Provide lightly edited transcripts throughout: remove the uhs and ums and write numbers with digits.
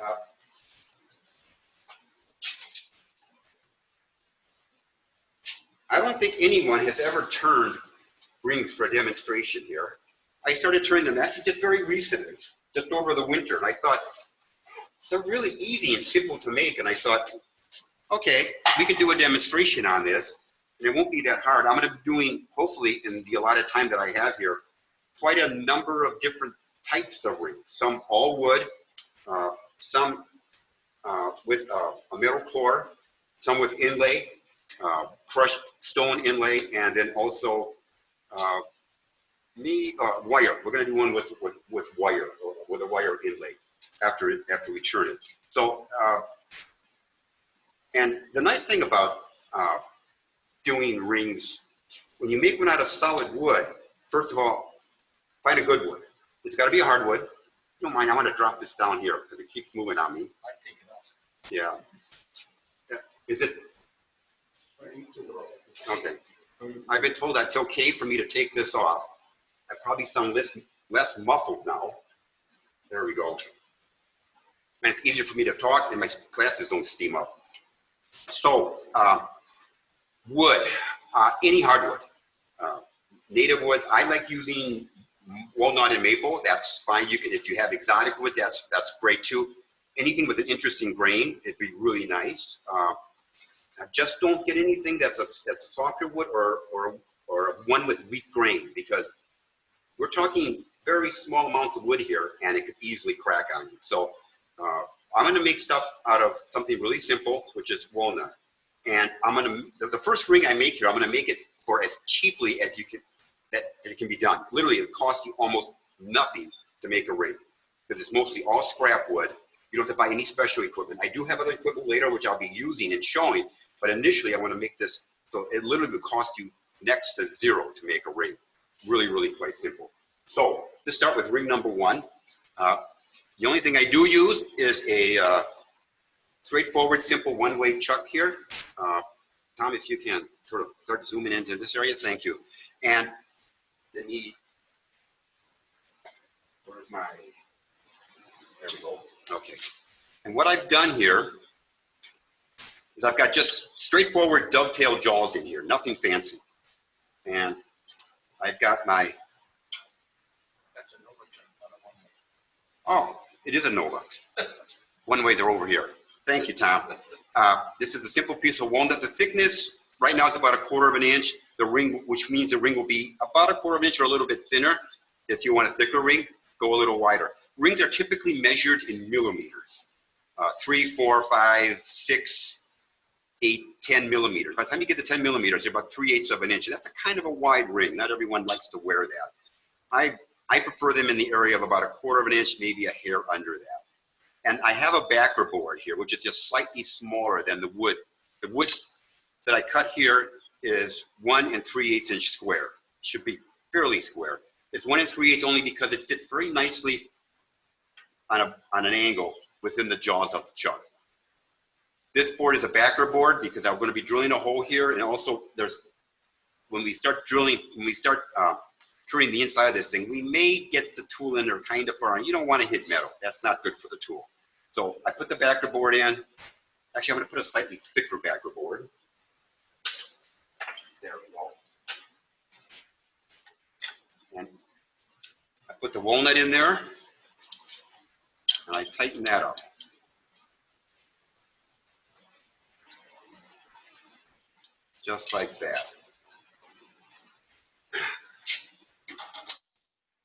Uh, I don't think anyone has ever turned rings for a demonstration here. I started turning them actually just very recently, just over the winter, and I thought they're really easy and simple to make, and I thought, okay, we could do a demonstration on this, and it won't be that hard. I'm going to be doing, hopefully, in the allotted time that I have here, quite a number of different types of rings. Some all wood, some with a metal core, some with inlay, crushed stone inlay, and then also wire. We're going to do one with wire, with a wire inlay after we turn it. So, and the nice thing about doing rings, when you make one out of solid wood, first of all, find a good wood. It's got to be a hardwood. You don't mind, I want to drop this down here because it keeps moving on me. I take it off. Yeah. Is it? Okay. I've been told that it's okay for me to take this off. I probably sound less muffled now. There we go. And it's easier for me to talk and my glasses don't steam up. So, wood, any hardwood. Native woods, I like using walnut and maple. That's fine. You can, if you have exotic woods, that's great too. Anything with an interesting grain, it'd be really nice. Just don't get anything that's a softer wood or one with weak grain, because we're talking very small amounts of wood here and it could easily crack on you. So I'm going to make stuff out of something really simple, which is walnut. And I'm going to, the first ring I make here, I'm going to make it for as cheaply as you can, that it can be done. Literally, it costs you almost nothing to make a ring because it's mostly all scrap wood. You don't have to buy any special equipment. I do have other equipment later, which I'll be using and showing, but initially I want to make this, so it literally would cost you next to zero to make a ring. Really, really quite simple. So let's start with ring number one. The only thing I do use is a straightforward, simple one-way chuck here. Tom, if you can sort of start zooming into this area, thank you. And then where's my, there we go, okay. And what I've done here is I've got just straightforward dovetail jaws in here, nothing fancy. And I've got my, That's a Nova chuck, not a one-way. oh, it is a Nova. One-ways are over here. Thank you, Tom. This is a simple piece of walnut. The thickness right now is about 1/4 inch. The ring, which means the ring will be about 1/4 inch or a little bit thinner. If you want a thicker ring, go a little wider. Rings are typically measured in millimeters. 3, 4, 5, 6, 8, 10 millimeters. By the time you get to 10 millimeters, you're about 3/8 of an inch. That's a kind of a wide ring. Not everyone likes to wear that. I prefer them in the area of about 1/4 inch, maybe a hair under that. And I have a backer board here, which is just slightly smaller than the wood. The wood that I cut here is 1 3/8 inch square. It should be fairly square. It's 1 3/8 only because it fits very nicely on an angle within the jaws of the chuck. This board is a backer board because I'm going to be drilling a hole here, and also when we start turning the inside of this thing, we may get the tool in there kind of far, and you don't want to hit metal. That's not good for the tool. So I put the backer board in. Actually, I'm going to put a slightly thicker backer board. There we go. And I put the walnut in there, and I tighten that up. Just like that.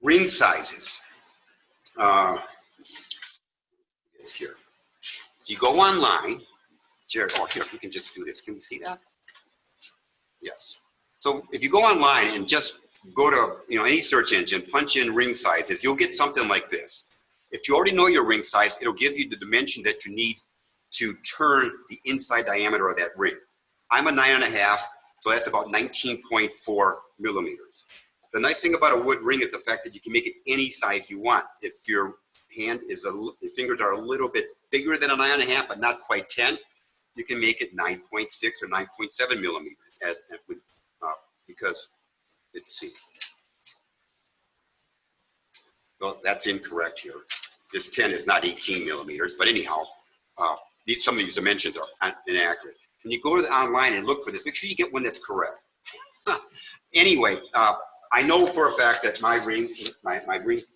Ring sizes. It's here. If you go online, Jared, oh, here, we can just do this. Can we see that? Yes. So if you go online and just go to any search engine, punch in ring sizes, you'll get something like this. If you already know your ring size, it'll give you the dimensions that you need to turn the inside diameter of that ring. I'm a 9.5, so that's about 19.4 millimeters. The nice thing about a wood ring is the fact that you can make it any size you want. If your hand is your fingers are a little bit bigger than a 9.5, but not quite 10, you can make it 9.6 or 9.7 millimeters. Because let's see. Well, that's incorrect here. this 10 is not 18 millimeters, but anyhow, some of these dimensions are inaccurate. When you go to the online and look for this, make sure you get one that's correct. Anyway, I know for a fact that my ring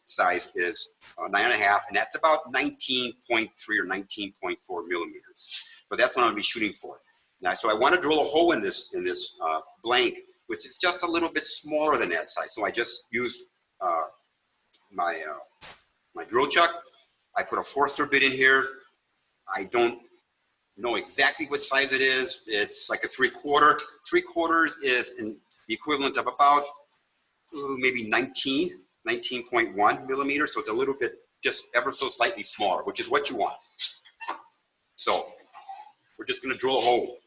size is 9.5, and that's about 19.3 or 19.4 millimeters. So that's what I'm gonna be shooting for. Now, so I want to drill a hole in this blank, which is just a little bit smaller than that size. So I just used my drill chuck. I put a 4/3 bit in here. I don't know exactly what size it is. It's like a 3/4. 3/4 is the equivalent of about maybe 19.1 millimeters. So it's a little bit, just ever so slightly smaller, which is what you want. So we're just going to drill a hole.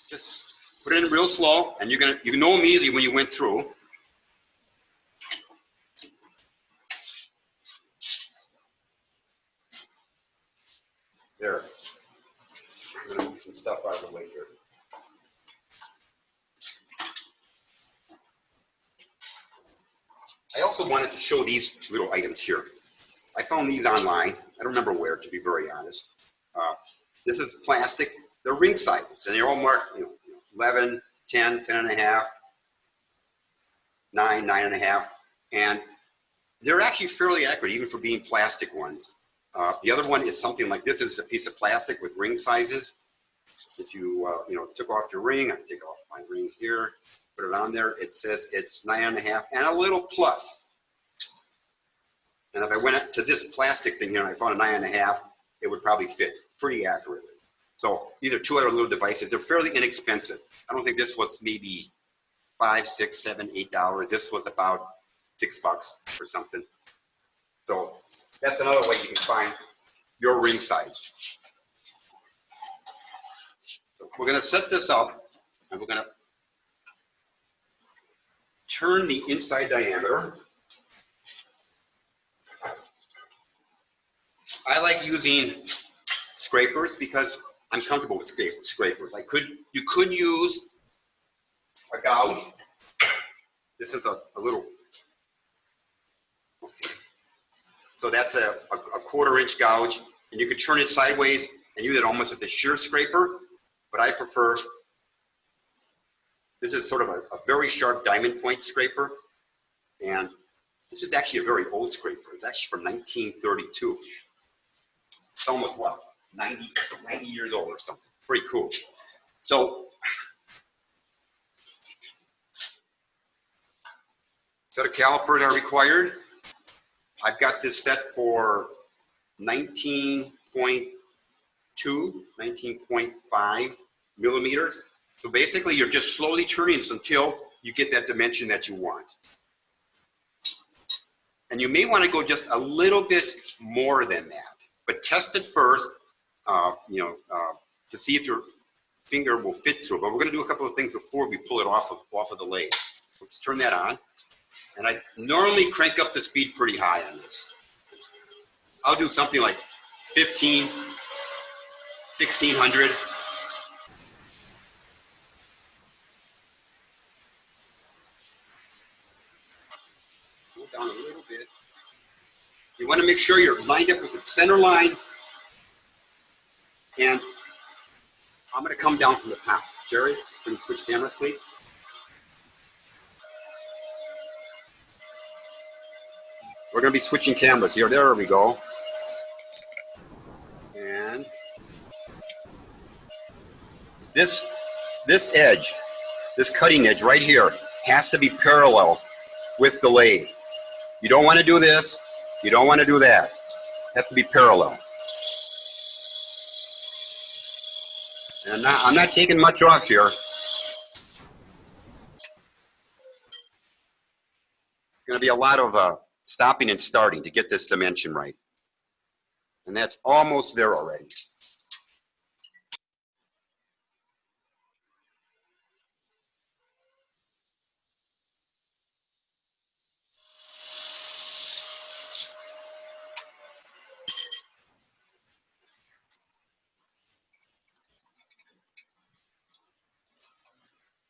Just put it in real slow, and you know immediately when you went through. There. I'm going to move some stuff out of the way here. I also wanted to show these little items here. I found these online. I don't remember where, to be very honest. This is plastic. They're ring sizes, and they're all marked, 11, 10, 10.5, 9, 9.5, and they're actually fairly accurate, even for being plastic ones. The other one is something like this. Is a piece of plastic with ring sizes. If you took off your ring, I take off my ring here, put it on there. It says it's 9.5 and a little plus. And if I went to this plastic thing here and I found a 9.5, it would probably fit pretty accurately. So these are two other little devices. They're fairly inexpensive. I don't think this was maybe $5, $6, $7, $8. This was about $6 or something. So that's another way you can find your ring size. So we're going to set this up, and we're going to turn the inside diameter. I like using scrapers because I'm comfortable with scrapers. You could use a gouge. This is a little. Okay. So that's a 1/4 inch gouge, and you could turn it sideways and use it almost as a shear scraper. But I prefer. This is sort of a very sharp diamond point scraper, and this is actually a very old scraper. It's actually from 1932. It's almost, what, 90 years old or something. Pretty cool. So, set of calipers are required. I've got this set for 19.2, 19.5 millimeters. So basically, you're just slowly turning this until you get that dimension that you want. And you may want to go just a little bit more than that, but test it first, to see if your finger will fit through. But we're going to do a couple of things before we pull it off of the lathe. Let's turn that on. And I normally crank up the speed pretty high on this. I'll do something like 15, 1600. Go down a little bit. You want to make sure you're lined up with the center line. And I'm going to come down from the top. Jerry, can you switch cameras, please? We're going to be switching cameras here. There we go. And this edge, this cutting edge right here, has to be parallel with the lathe. You don't want to do this. You don't want to do that. It has to be parallel. And I'm not taking much off here. It's going to be a lot of stopping and starting to get this dimension right. And that's almost there already.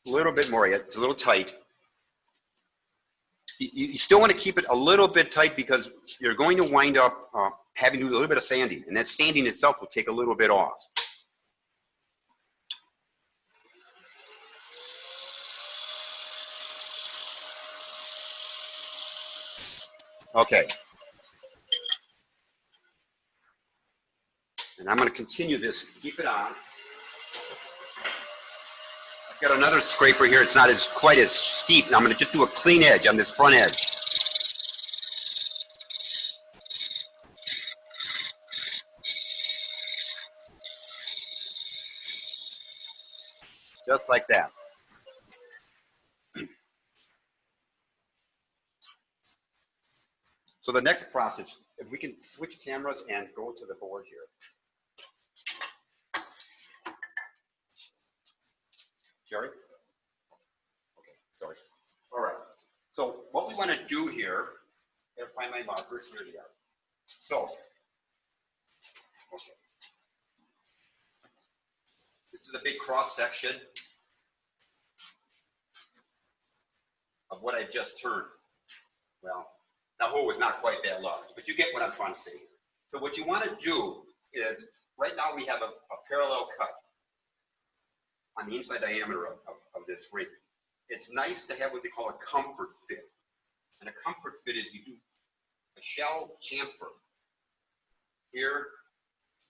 A little bit more yet. It's a little tight. You still want to keep it a little bit tight because you're going to wind up having to do a little bit of sanding, and that sanding itself will take a little bit off. Okay. And I'm going to continue this. Keep it on. I've got another scraper here. It's not quite as steep. Now I'm going to just do a clean edge on this front edge. Just like that. So the next process, if we can switch cameras and go to the board here. Jerry? Okay, sorry. All right. So what we want to do here, I gotta find my markers. Here they are. So, okay. This is a big cross section of what I just turned. Well, the hole is not quite that large, but you get what I'm trying to say. So what you want to do is, right now we have a parallel cut on the inside diameter of this ring. It's nice to have what they call a comfort fit. And a comfort fit is you do a shell chamfer here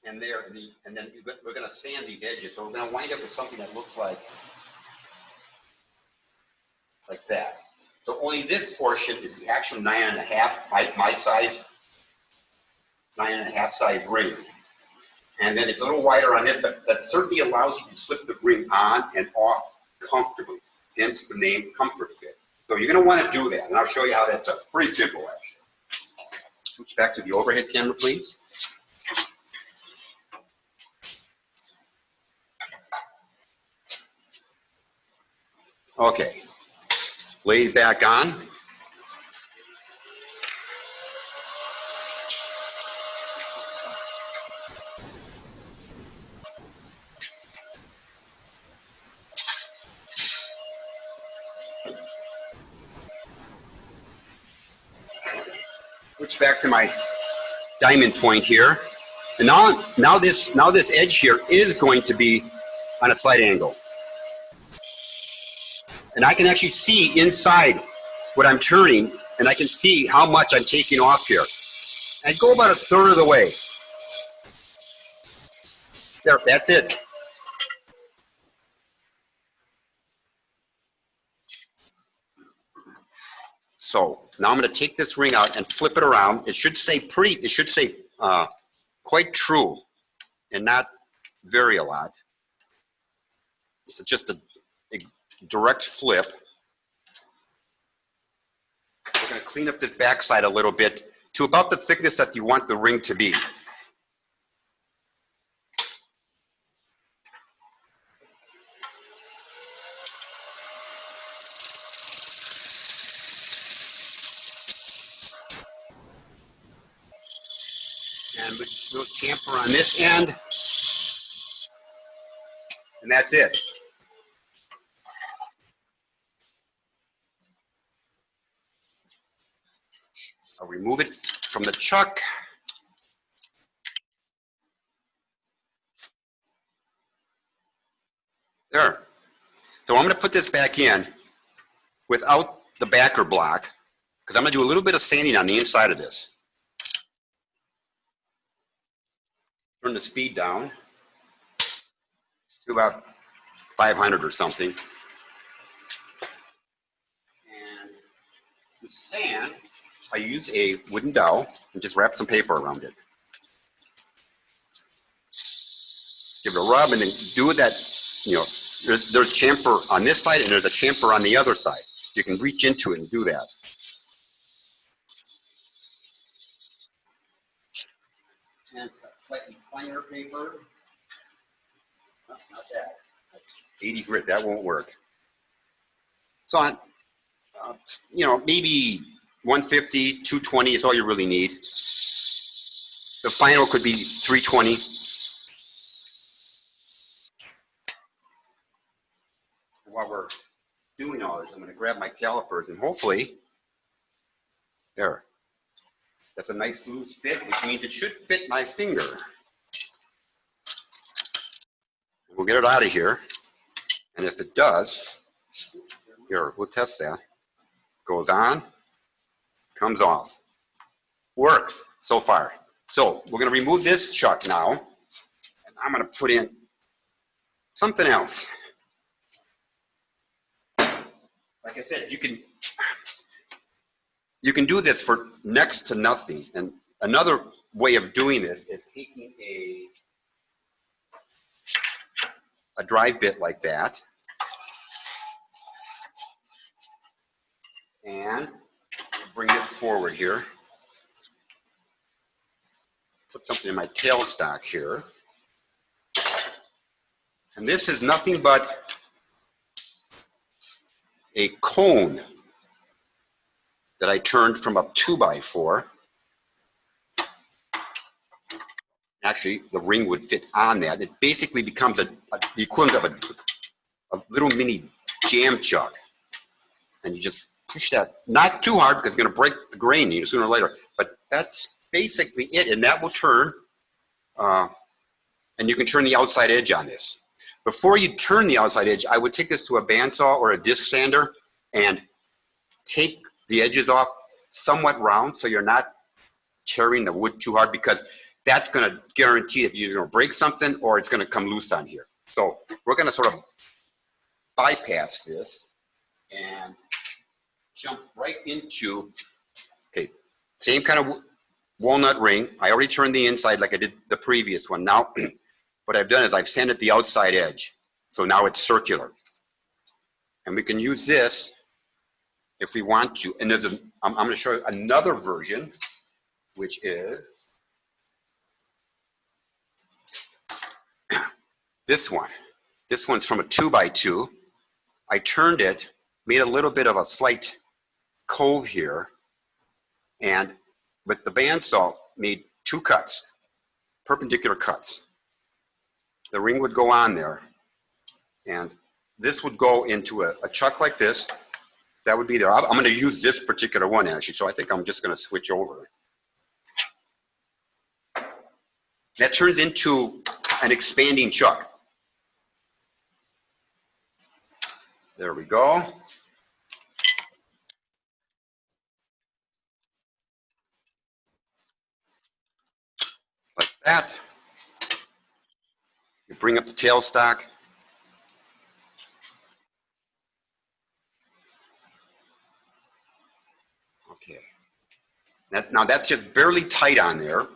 and there, and then we're going to sand these edges. So we're going to wind up with something that looks like that. So only this portion is the actual 9.5, my size, 9.5 size ring. And then it's a little wider on this, but that certainly allows you to slip the ring on and off comfortably, hence the name comfort fit. So you're going to want to do that, and I'll show you how that's done. It's pretty simple, actually. Switch back to the overhead camera, please. Okay, lathe back on. Switch back to my diamond point here. And now this edge here is going to be on a slight angle. And I can actually see inside what I'm turning, and I can see how much I'm taking off here. I go about 1/3 of the way. There, that's it. So now I'm going to take this ring out and flip it around. It should stay quite true and not vary a lot. It's just a direct flip. We're going to clean up this backside a little bit to about the thickness that you want the ring to be. And we'll chamfer on this end. And that's it. I'll remove it from the chuck. There. So I'm going to put this back in without the backer block, because I'm going to do a little bit of sanding on the inside of this. Turn the speed down to about 500 or something. And to sand, I use a wooden dowel and just wrap some paper around it. Give it a rub and then do that, there's chamfer on this side and there's a chamfer on the other side. You can reach into it and do that. And slightly finer paper. No, not that. 80 grit, that won't work. So on, maybe 150, 220 is all you really need. The final could be 320. While we're is I'm going to grab my calipers and hopefully, there. That's a nice loose fit, which means it should fit my finger. We'll get it out of here. And if it does, here, we'll test that. Goes on, comes off. Works so far. So we're going to remove this chuck now. And I'm going to put in something else. Like I said, you can do this for next to nothing. And another way of doing this is taking a drive bit like that and bring it forward here. Put something in my tailstock here. And this is nothing but a cone that I turned from a 2x4. Actually, the ring would fit on that. It basically becomes the equivalent of a little mini jam chuck. And you just push that, not too hard because it's going to break the grain sooner or later. But that's basically it, and that will turn. And you can turn the outside edge on this. Before you turn the outside edge, I would take this to a bandsaw or a disc sander and take the edges off somewhat round so you're not tearing the wood too hard, because that's going to guarantee if you're going to break something or it's going to come loose on here. So we're going to sort of bypass this and jump right into, okay, same kind of walnut ring. I already turned the inside like I did the previous one. Now, what I've done is I've sanded the outside edge. So now it's circular. And we can use this if we want to. And there's I'm going to show you another version, which is this one. This one's from a 2x2. I turned it, made a little bit of a slight cove here, and with the bandsaw made 2 cuts, perpendicular cuts. The ring would go on there, and this would go into a chuck like this. That would be there. I'm going to use this particular one actually, so I think I'm just going to switch over. That turns into an expanding chuck. There we go. Like that. You bring up the tailstock. Okay. Now that's just barely tight on there.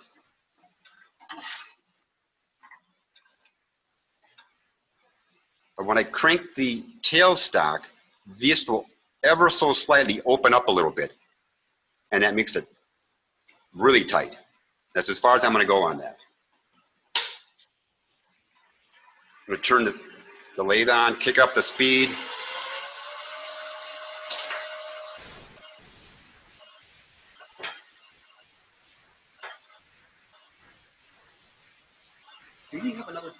But when I crank the tailstock, this will ever so slightly open up a little bit. And that makes it really tight. That's as far as I'm going to go on that. I'm going to turn the lathe on, kick up the speed. Do you have another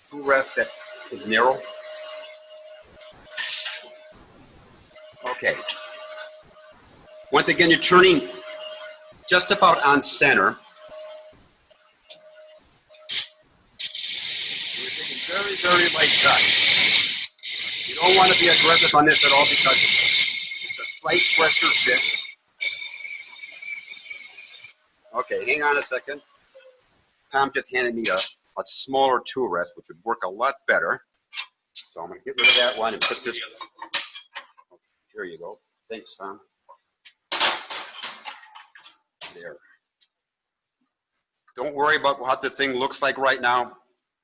tool rest that is narrow? Okay. Once again, you're turning just about on center. You're taking very, very light cuts. You don't want to be aggressive on this at all because it's a slight pressure fit. Okay, hang on a second. Tom just handed me a smaller tool rest, which would work a lot better. So I'm going to get rid of that one and put this. Here you go. Thanks, Tom. There. Don't worry about what the thing looks like right now.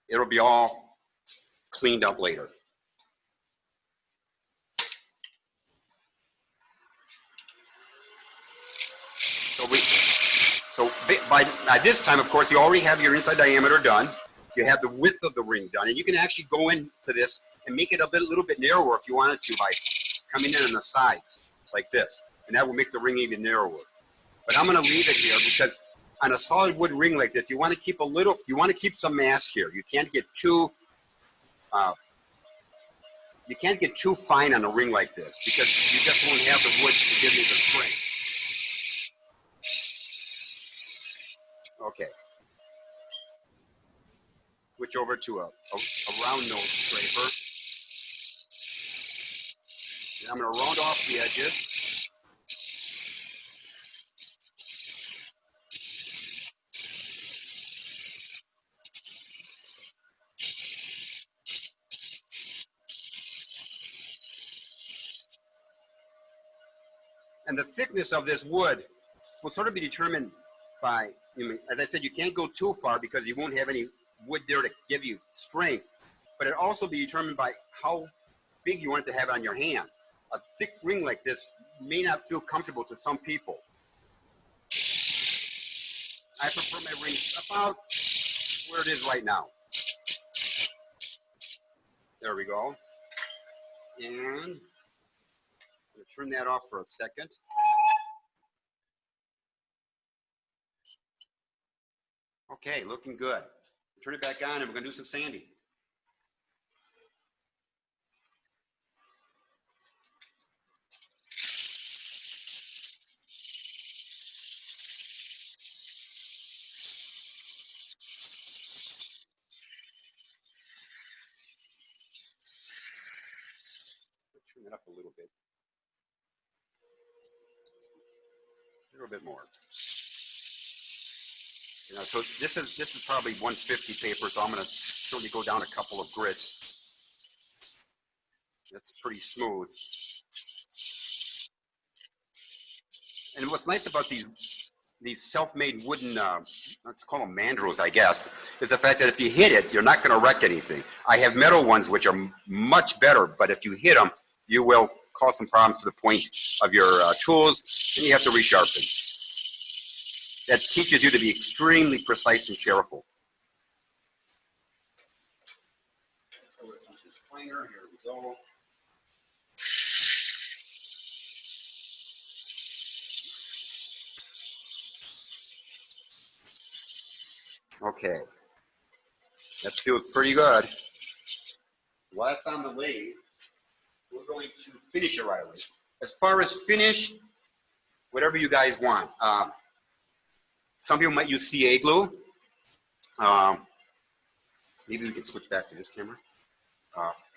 It'll be all cleaned up later. So by this time, of course, you already have your inside diameter done. You have the width of the ring done, and you can actually go into this and make it a little bit narrower if you wanted to by coming in on the sides like this, and that will make the ring even narrower. But I'm going to leave it here because on a solid wood ring like this, you want to keep some mass here. You can't get too you can't get too fine on a ring like this because you just won't have the wood to give you the strength. Okay. Switch over to a round nose scraper. And I'm going to round off the edges. And the thickness of this wood will sort of be determined by, as I said, you can't go too far because you won't have any wood there to give you strength. But it also be determined by how big you want it to have it on your hand. A thick ring like this may not feel comfortable to some people. I prefer my ring about where it is right now. There we go. And I'm going to turn that off for a second. Okay, looking good. Turn it back on and we're going to do some sanding. Turn it up a little bit. A little bit more. So this is probably 150 paper, so I'm going to certainly go down a couple of grits. That's pretty smooth. And what's nice about these self-made wooden, let's call them mandrels, I guess, is the fact that if you hit it, you're not going to wreck anything. I have metal ones which are much better, but if you hit them, you will cause some problems to the point of your tools, and you have to resharpen. That teaches you to be extremely precise and careful. So with some disclaimer, here we go. Okay, that feels pretty good. Last on the lathe, we're going to finish it right away. As far as finish, whatever you guys want. Some people might use CA glue. Maybe we can switch back to this camera.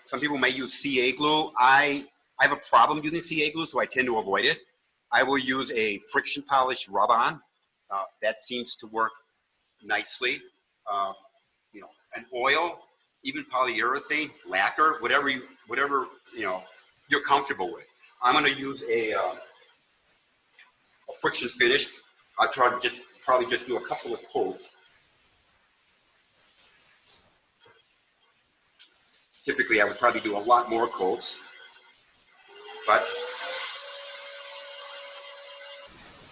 Some people might use CA glue. I have a problem using CA glue, so I tend to avoid it. I will use a friction polish rub-on. That seems to work nicely. An oil, even polyurethane, lacquer, whatever you're comfortable with. I'm going to use a friction finish. I'll try to probably just do a couple of coats. Typically, I would probably do a lot more coats, but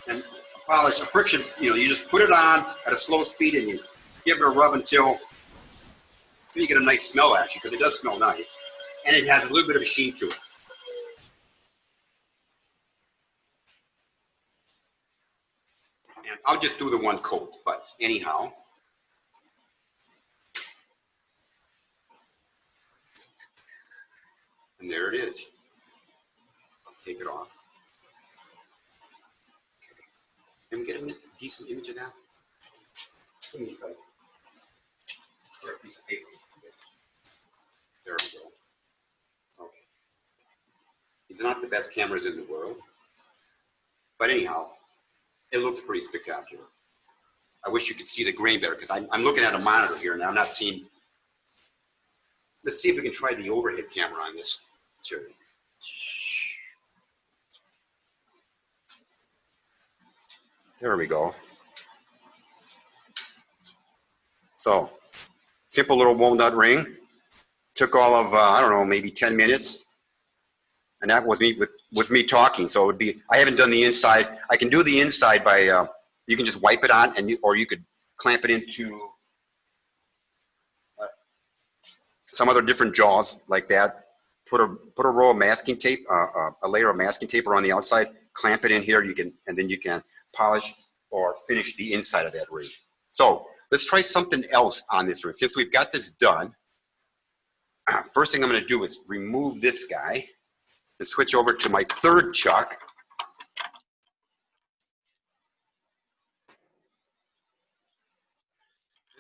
and a polish, a friction, you just put it on at a slow speed and you give it a rub until you get a nice smell actually, because it does smell nice, and it has a little bit of a sheen to it. And I'll just do the one coat, but anyhow. And there it is. I'll take it off. Okay. Can we get a decent image of that? Or a piece of paper. There we go. Okay. These are not the best cameras in the world. But anyhow, it looks pretty spectacular. I wish you could see the grain better because I'm looking at a monitor here and I'm not seeing. Let's see if we can try the overhead camera on this. Sure. There we go. So, simple little walnut ring. Took all of, I don't know, maybe 10 minutes. And that was me with me talking. So it would be, I haven't done the inside. I can do the inside by, you can just wipe it on, and or you could clamp it into some other different jaws like that. Put a roll of masking tape, a layer of masking tape around the outside. Clamp it in here. And then you can polish or finish the inside of that ring. So let's try something else on this ring. Since we've got this done, first thing I'm going to do is remove this guy and switch over to my third chuck.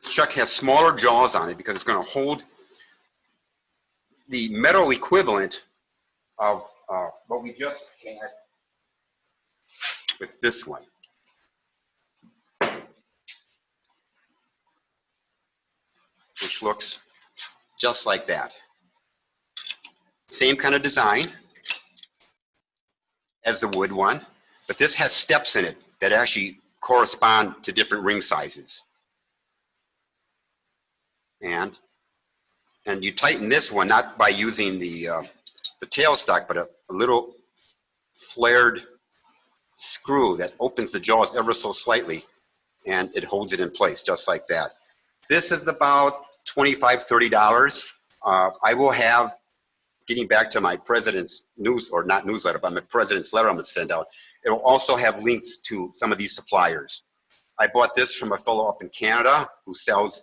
This chuck has smaller jaws on it because it's going to hold the metal equivalent of what we just had with this one. Which looks just like that. Same kind of design as the wood one, but this has steps in it that actually correspond to different ring sizes. And you tighten this one not by using the tailstock, but a little flared screw that opens the jaws ever so slightly, and it holds it in place just like that. This is about $25, $30. I will have, getting back to my president's not newsletter, but my president's letter I'm going to send out, it will also have links to some of these suppliers. I bought this from a fellow up in Canada who sells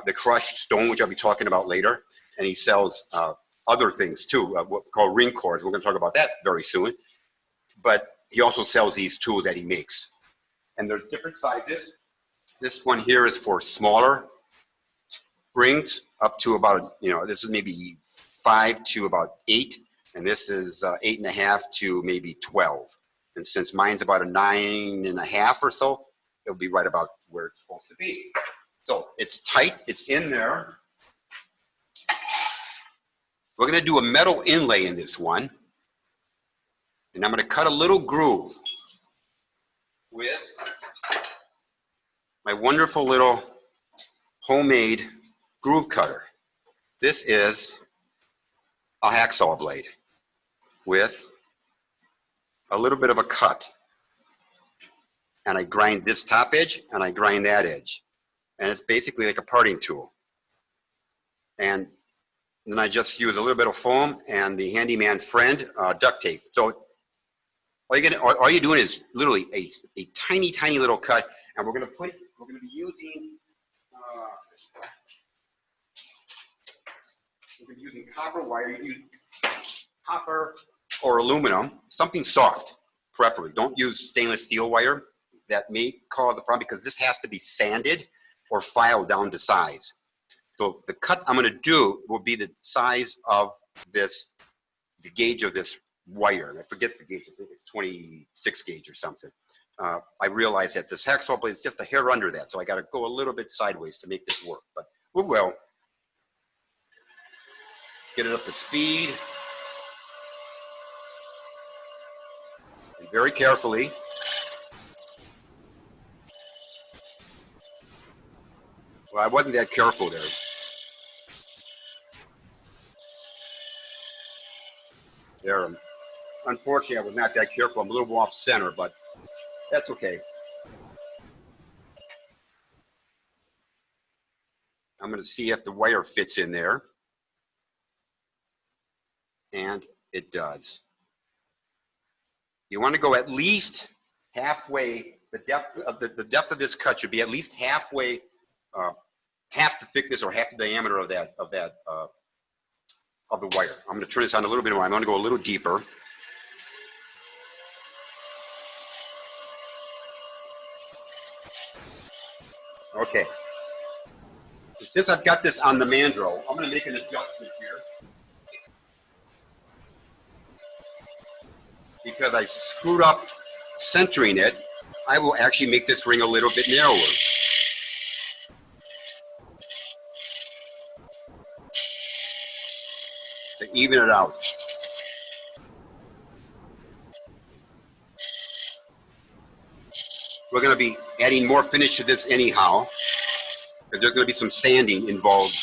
the crushed stone, which I'll be talking about later, and he sells other things too, called ring cores. We're going to talk about that very soon. But he also sells these tools that he makes. And there's different sizes. This one here is for smaller rings, up to about, this is maybe 5 to about 8, and this is 8.5 to maybe 12. And since mine's about a 9.5 or so, it'll be right about where it's supposed to be. So it's tight, it's in there. We're going to do a metal inlay in this one. And I'm going to cut a little groove with my wonderful little homemade groove cutter. This is a hacksaw blade with a little bit of a cut. And I grind this top edge and I grind that edge. And it's basically like a parting tool. And then I just use a little bit of foam and the handyman's friend, duct tape. So all you're doing is literally a tiny, tiny little cut, and we're going to be using copper wire. You can use copper or aluminum, something soft, preferably. Don't use stainless steel wire. That may cause a problem because this has to be sanded or filed down to size. So the cut I'm going to do will be the size of this, the gauge of this wire. And I forget the gauge. I think it's 26 gauge or something. I realize that this hacksaw blade is just a hair under that, so I got to go a little bit sideways to make this work. But we will get it up to speed. And very carefully. Well, I wasn't that careful there. There. Unfortunately, I was not that careful. I'm a little off center, but that's okay. I'm going to see if the wire fits in there. And it does. You want to go at least halfway. The depth of this cut should be at least halfway, half the thickness or half the diameter of the wire. I'm going to turn this on a little bit more. I'm going to go a little deeper. Okay. Since I've got this on the mandrel, I'm going to make an adjustment here. Because I screwed up centering it, I will actually make this ring a little bit narrower. To even it out. We're going to be adding more finish to this anyhow, because there's going to be some sanding involved.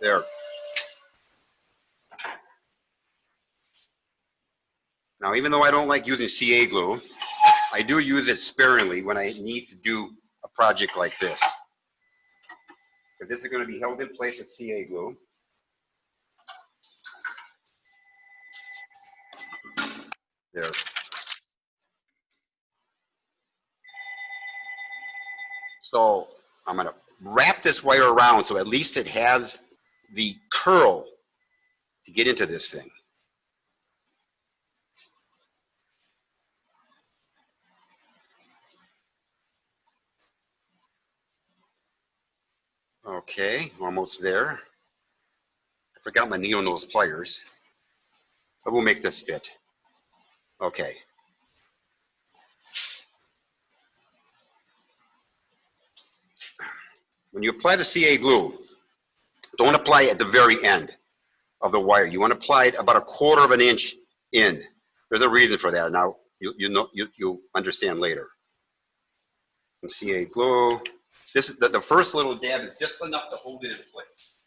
There. Now, even though I don't like using CA glue, I do use it sparingly when I need to do a project like this. Because this is going to be held in place with CA glue. There. So I'm going to wrap this wire around so at least it has the curl to get into this thing. Okay, almost there. I forgot my needle nose pliers, but we'll make this fit. Okay. When you apply the CA glue, don't apply it at the very end of the wire. You want to apply it about 1/4 of an inch in. There's a reason for that. Now you'll understand later. And CA glue. This is the first little dab is just enough to hold it in place.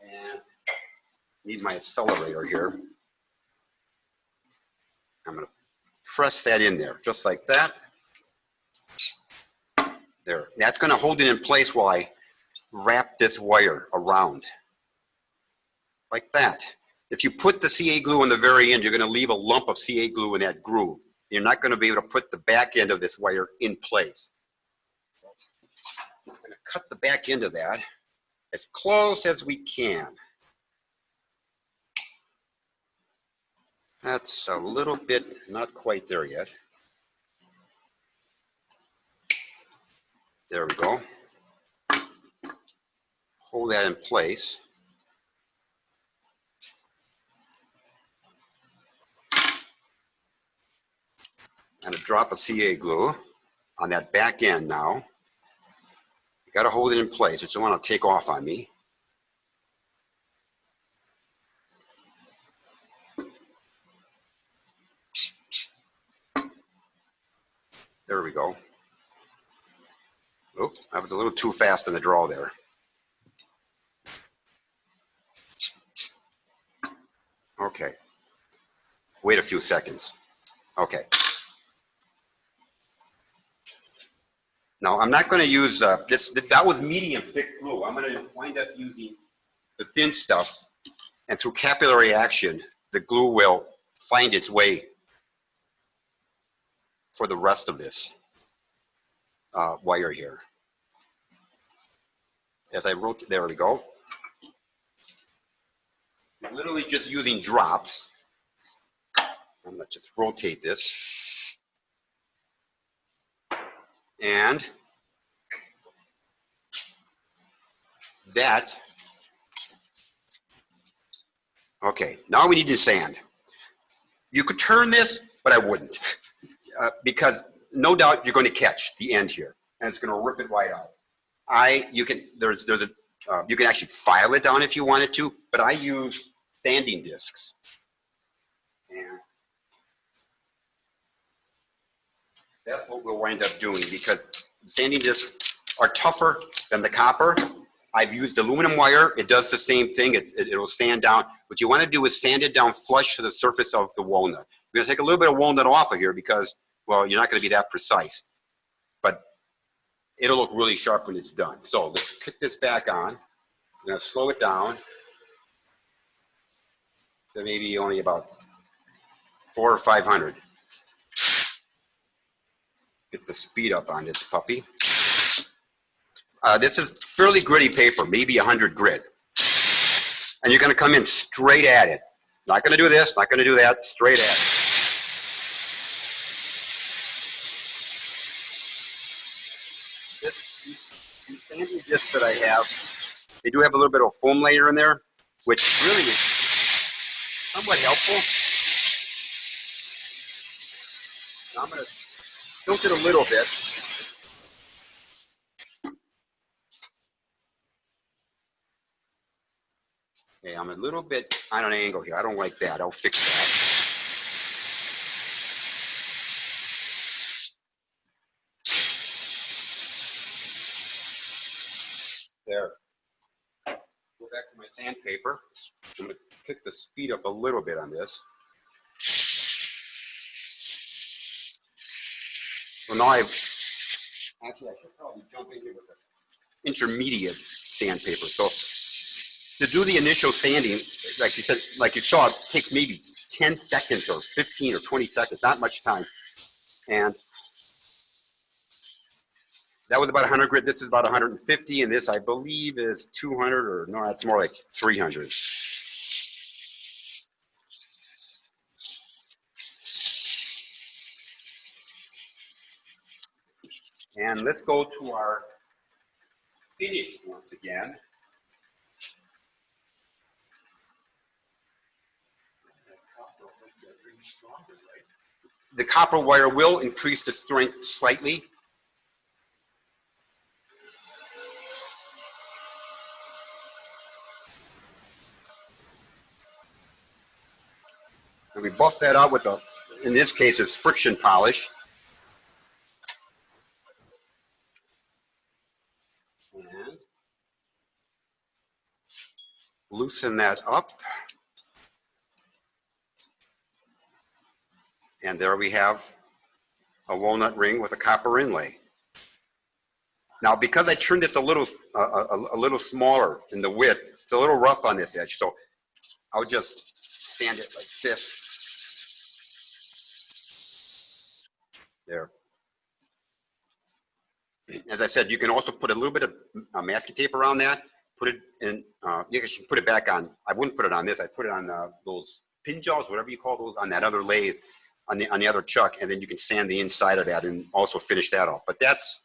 And need my accelerator here. I'm going to press that in there just like that. There. That's going to hold it in place while I wrap this wire around. Like that. If you put the CA glue in the very end, you're going to leave a lump of CA glue in that groove. You're not going to be able to put the back end of this wire in place. I'm going to cut the back end of that as close as we can. That's a little bit, not quite there yet. There we go. Hold that in place. And a drop of CA glue on that back end now. You got to hold it in place. It don't want to take off on me. There we go. Oh, I was a little too fast in the draw there. Okay. Wait a few seconds. Okay. Now, I'm not going to use this. That was medium thick glue. I'm going to wind up using the thin stuff. And through capillary action, the glue will find its way for the rest of this wire here. As I wrote, there we go. Literally just using drops. I'm going to just rotate this. And that. Okay, now we need to sand. You could turn this, but I wouldn't. Because no doubt you're going to catch the end here. And it's going to rip it right out. You can actually file it down if you wanted to, but I use sanding discs. And that's what we'll wind up doing because sanding discs are tougher than the copper. I've used aluminum wire. It does the same thing. It'll sand down. What you want to do is sand it down flush to the surface of the walnut. We're going to take a little bit of walnut off of here because, well, you're not going to be that precise. But it'll look really sharp when it's done. So let's kick this back on. I'm going to slow it down to maybe only about 400 or 500. Get the speed up on this puppy. This is fairly gritty paper, maybe 100 grit. And you're going to come in straight at it. Not going to do this, not going to do that, straight at it. These sanding discs that I have, they do have a little bit of a foam layer in there, which really is somewhat helpful. Now I'm going to tilt it a little bit. Okay, I'm a little bit on an angle here. I don't like that. I'll fix that. There. Go back to my sandpaper. I'm going to kick the speed up a little bit on this. So now I should probably jump in here with this intermediate sandpaper. So to do the initial sanding, like you saw, it takes maybe 10 seconds or 15 or 20 seconds, not much time. And That was about 100 grit. This is about 150, and this I believe is 200, or no, that's more like 300. And let's go to our finish once again. The copper wire will increase the strength slightly. And we buff that out with a, in this case, it's friction polish. And loosen that up. And there we have a walnut ring with a copper inlay. Now, because I turned this a little smaller in the width, it's a little rough on this edge, so I'll just sand it like this. There. As I said, you can also put a little bit of masking tape around that. Put it in. You can put it back on. I wouldn't put it on this. I put it on those pin jaws, whatever you call those, on that other lathe, on the other chuck, and then you can sand the inside of that and also finish that off. But that's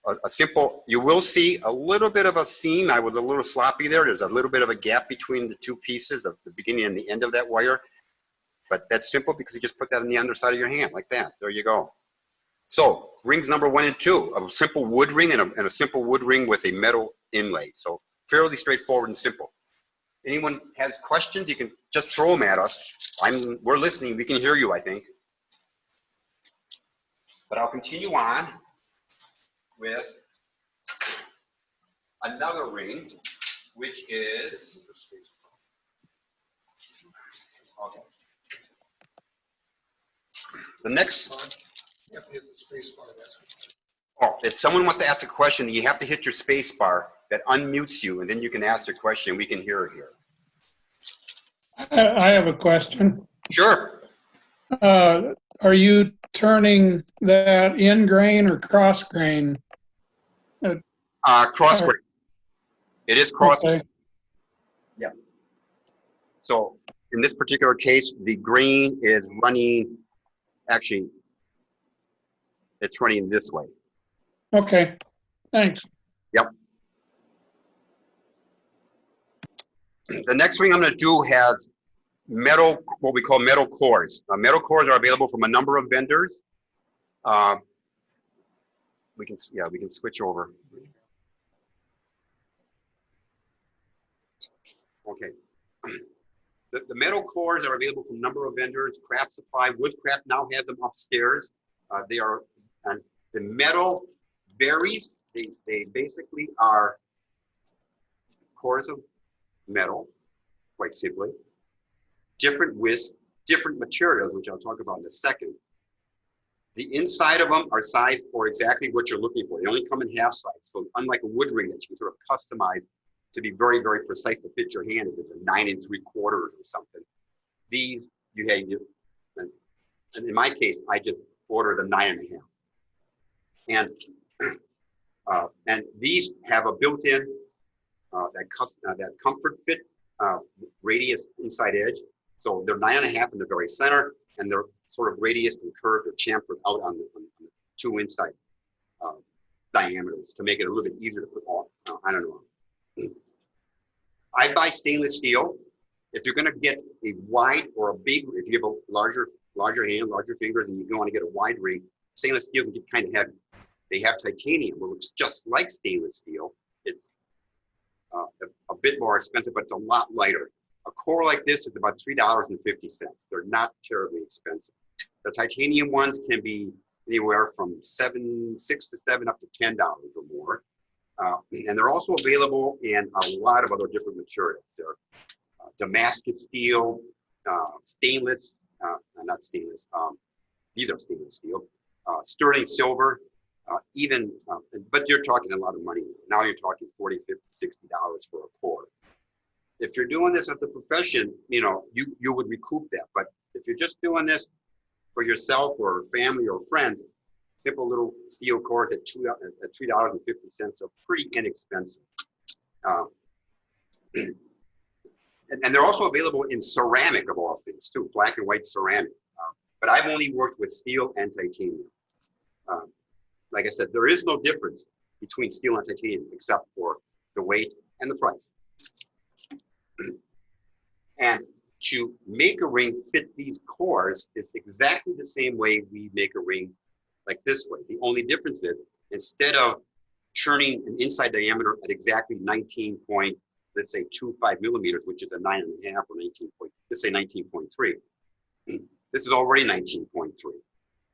a simple. You will see a little bit of a seam. I was a little sloppy there. There's a little bit of a gap between the two pieces of the beginning and the end of that wire. But that's simple because you just put that on the underside of your hand like that. There you go. So rings number 1 and 2, a simple wood ring and a simple wood ring with a metal inlay. So fairly straightforward and simple. Anyone has questions, you can just throw them at us. We're listening, we can hear you, I think. But I'll continue on with another ring, which is, okay. The next, You have to hit the space bar. if someone wants to ask a question, you have to hit your space bar that unmutes you, and then you can ask your question, and we can hear it here. I have a question. Sure. Are you turning that in grain or cross grain? Cross grain. It is cross. Okay. Yeah. So in this particular case, the grain is running, actually, it's running this way. Okay. Thanks. Yep. The next ring I'm going to do has metal, what we call metal cores. Metal cores are available from a number of vendors. We can switch over. Okay. The metal cores are available from a number of vendors. Craft Supply, Woodcraft now has them upstairs. They are, and the metal varies. They basically are cores of metal, quite simply. Different widths, different materials, which I'll talk about in a second. The inside of them are sized for exactly what you're looking for. They only come in half size. So unlike a wood ring that you can sort of customize to be very, very precise to fit your hand, if it's a 9 3/4 or something. These, and in my case, I just ordered a 9 1/2. And these have a built-in, that comfort fit radius inside edge. So they're 9 1/2 in the very center, and they're sort of radiused and curved or chamfered out on the 2 inside diameters to make it a little bit easier to put on. I don't know. I buy stainless steel. If you're going to get a wide or a big, if you have a larger hand, larger fingers, and you don't want to get a wide ring, stainless steel can get kind of heavy. They have titanium, which looks just like stainless steel. It's a bit more expensive, but it's a lot lighter. A core like this is about $3.50. They're not terribly expensive. The titanium ones can be anywhere from $6 to $7 up to $10 or more. And they're also available in a lot of other different materials. They're Damascus steel, stainless, not stainless, these are stainless steel, sterling silver, but you're talking a lot of money. Now you're talking $40, $50, $60 for a core. If you're doing this as a profession, you would recoup that. But if you're just doing this for yourself or family or friends, Simple little steel cores at $3.50, so pretty inexpensive. And they're also available in ceramic of all things too, black and white ceramic. But I've only worked with steel and titanium. Like I said, there is no difference between steel and titanium except for the weight and the price. And to make a ring fit these cores is exactly the same way we make a ring like this way. The only difference is instead of churning an inside diameter at exactly 19.25 millimeters, which is a 9.5 or 19 point, let's say 19.3. This is already 19.3.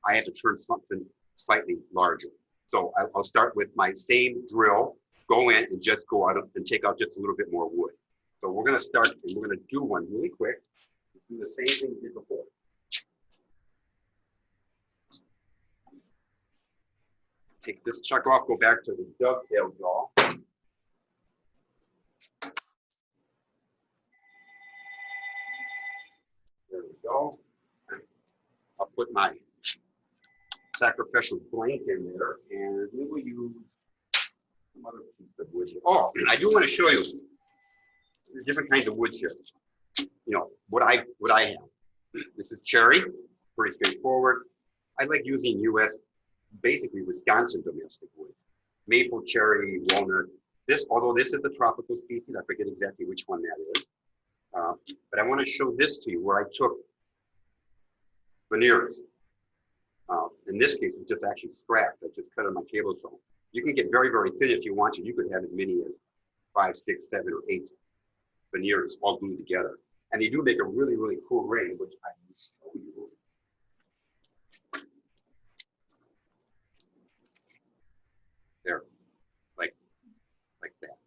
I have to turn something slightly larger. So I'll start with my same drill, go in and just go out and take out just a little bit more wood. So we're going to start and we're going to do one really quick. Do the same thing we did before. Take this chuck off, go back to the dovetail jaw. There we go. I'll put my sacrificial blank in there, and we will use some other piece of wood here. Oh, I do want to show you the different kinds of woods here. You know, what I have. This is cherry, pretty straightforward. I like using U.S., basically Wisconsin domestic woods. Maple, cherry, walnut. This, although this is a tropical species, I forget exactly which one that is. But I want to show this to you where I took veneers. In this case, it's just actually scraps. I just cut on my cable saw. You can get very, very thin if you want to. You could have as many as 5, 6, 7, or 8 veneers all glued together. And they do make a really, really cool ring, which I will show you. There, like that.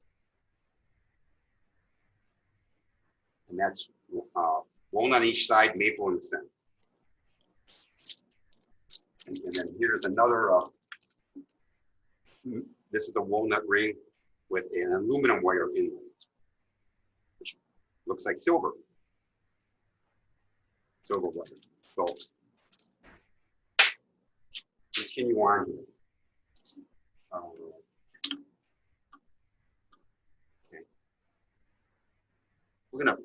And that's walnut on each side, maple in the center. And then here's another, this is a walnut ring with an aluminum wire inlay, which looks like silver. Silver wire. So, continue on here. Okay. We're gonna,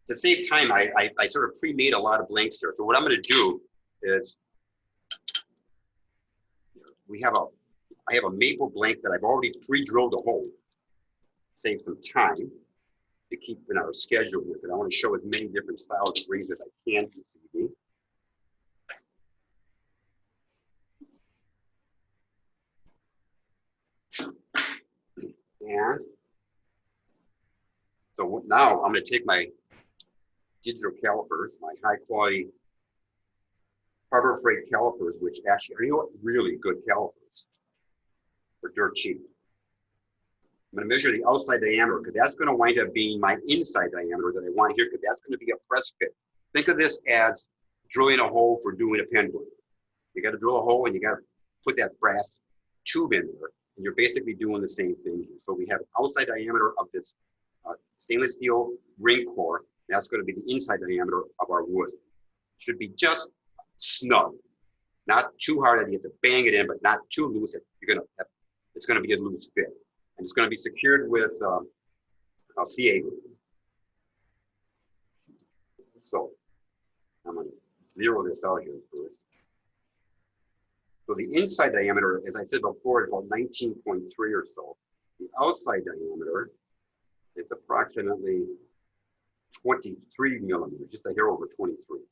to save time, I sort of pre-made a lot of blanks here. So what I'm gonna do is, I have a maple blank that I've already pre-drilled a hole. Save some time to keep in our schedule here, because I want to show as many different styles of rings as I can this evening. And so now I'm going to take my digital calipers, my high quality Harbor Freight calipers, which actually are, you know what, really good calipers. They're dirt cheap. I'm going to measure the outside diameter because that's going to wind up being my inside diameter that I want here, because that's going to be a press fit. Think of this as drilling a hole for doing a pendulum. You got to drill a hole and you got to put that brass tube in there, and you're basically doing the same thing here. So we have outside diameter of this stainless steel ring core. That's going to be the inside diameter of our wood. It should be just snug, not too hard that you have to bang it in, but not too loose that you're going to have, it's going to be a loose fit. And it's going to be secured with CA glue. So I'm going to zero this out here first. So the inside diameter, as I said before, is about 19.3 or so. The outside diameter is approximately 23 millimeters, just a hair over 23.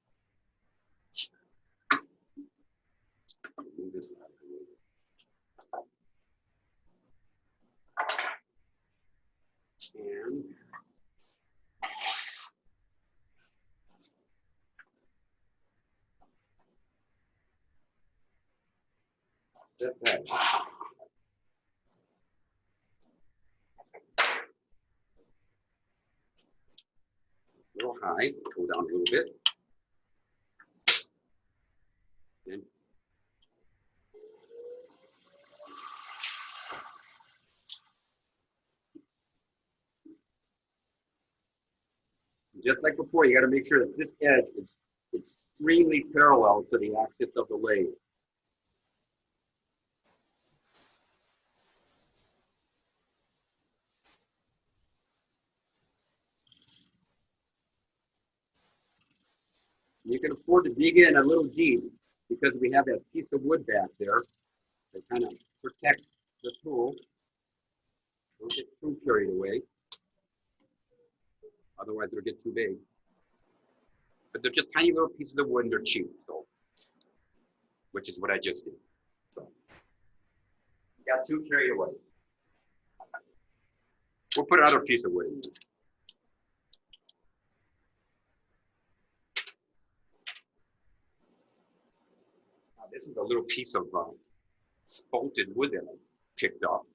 Move this out of the way. And step back. A little high, go down a little bit. And just like before, you got to make sure that this edge is extremely parallel to the axis of the lathe. You can afford to dig in a little deep because we have that piece of wood back there that kind of protects the tool. Don't get too carried away. Otherwise, it'll get too big. But they're just tiny little pieces of wood and they're cheap, so, which is what I just did. So, got too carried away. We'll put another piece of wood in there. Now, this is a little piece of spalted wood that I picked up.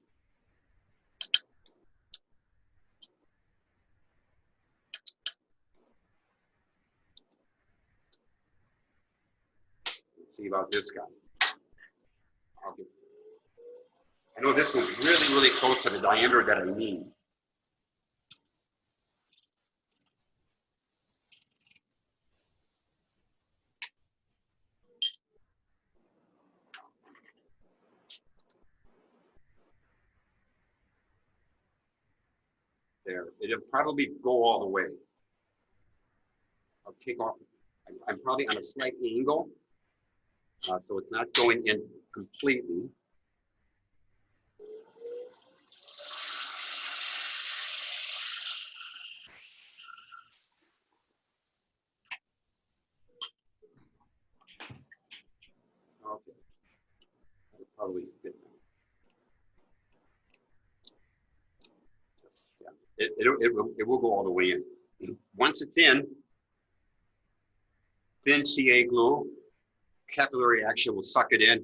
Let's see about this guy. I know this one's really, really close to the diameter that I need. There, it'll probably go all the way. I'll take off. I'm probably on a slight angle, so it's not going in completely. Okay, that'll probably fit now. Yeah, it will go all the way in. Once it's in, thin CA glue, capillary action will suck it in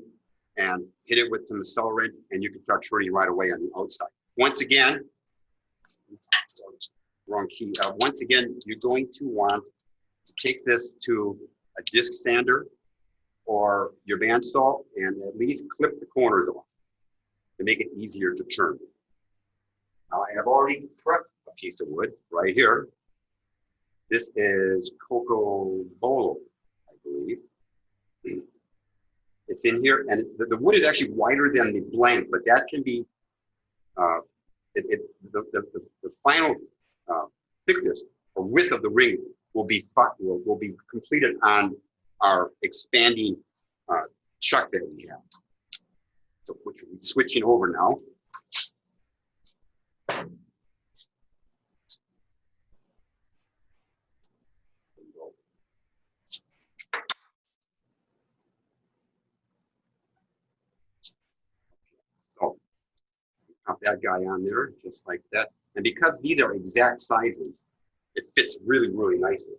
and hit it with some accelerant, and you can start turning right away on the outside. Once again, wrong key. Once again, you're going to want to take this to a disc sander or your bandsaw and at least clip the corners off to make it easier to turn. Now, I have already prepped a piece of wood right here. This is Coco Bolo, I believe. It's in here, and the wood is actually wider than the blank, but that can be the final thickness or width of the ring will be completed on our expanding chuck that we have. So which we'll be switching over now. So pop that guy on there just like that. And because these are exact sizes, it fits really, really nicely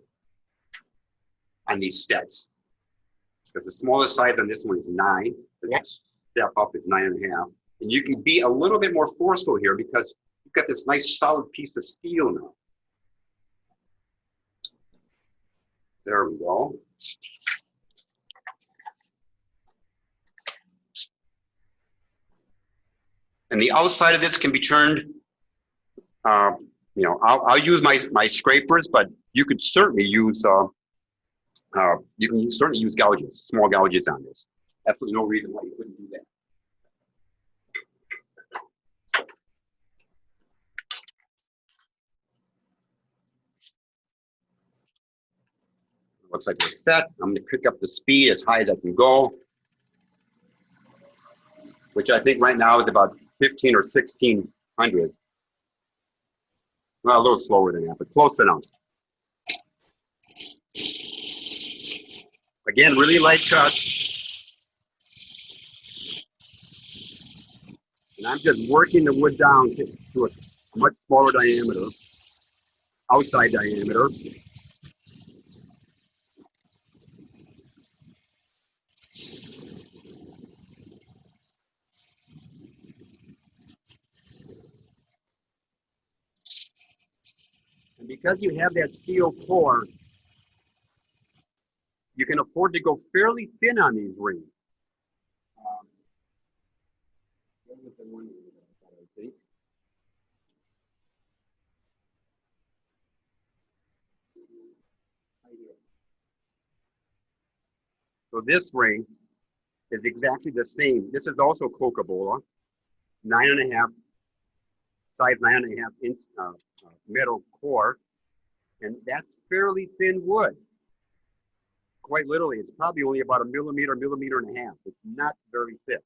on these steps. Because the smallest size on this one is 9. The next step up is 9.5. And you can be a little bit more forceful here because you've got this nice solid piece of steel now. There we go. And the outside of this can be turned, I'll use my scrapers, but you could certainly use, gouges, small gouges on this. Absolutely no reason why you couldn't do that. Looks like we're set. I'm going to pick up the speed as high as I can go, which I think right now is about 15 or 1600. Well, a little slower than that, but close enough. Again, really light cuts. And I'm just working the wood down to a much smaller diameter, outside diameter. And because you have that steel core, you can afford to go fairly thin on these rings. So this ring is exactly the same. This is also Coca-Cola, 9.5, size 9.5 inch metal core, and that's fairly thin wood. quite literally, it's probably only about a millimeter, millimeter and a half. It's not very thick.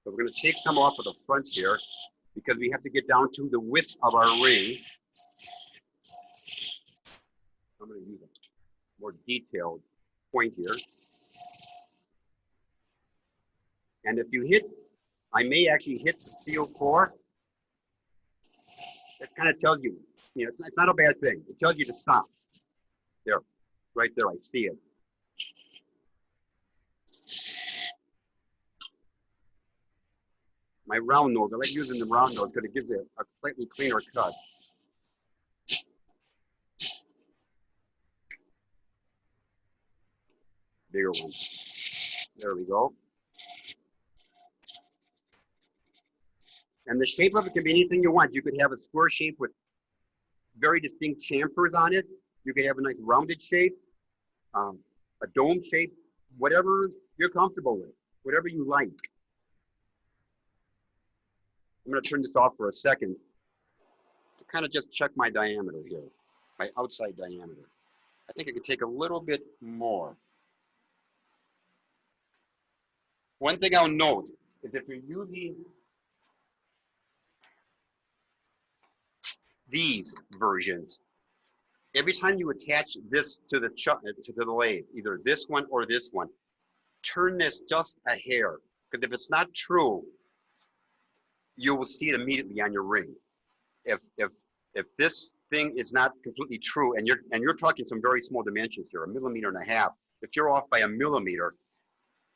So we're going to take some off of the front here because we have to get down to the width of our ring. I'm going to use a more detailed point here. And if you hit, I may actually hit the steel core. That kind of tells you, it's not a bad thing. It tells you to stop. There, right there, I see it. My round nose, I like using the round nose because it gives it a slightly cleaner cut. Bigger one. There we go. And the shape of it can be anything you want. You could have a square shape with very distinct chamfers on it. You could have a nice rounded shape, a dome shape, whatever you're comfortable with, whatever you like. I'm going to turn this off for a second to kind of just check my diameter here, my outside diameter. I think I could take a little bit more. One thing I'll note is if you're using these versions, every time you attach this to the lathe, either this one or this one, turn this just a hair, because if it's not true, you will see it immediately on your ring. If this thing is not completely true, and you're talking some very small dimensions here, a millimeter and a half, if you're off by a millimeter,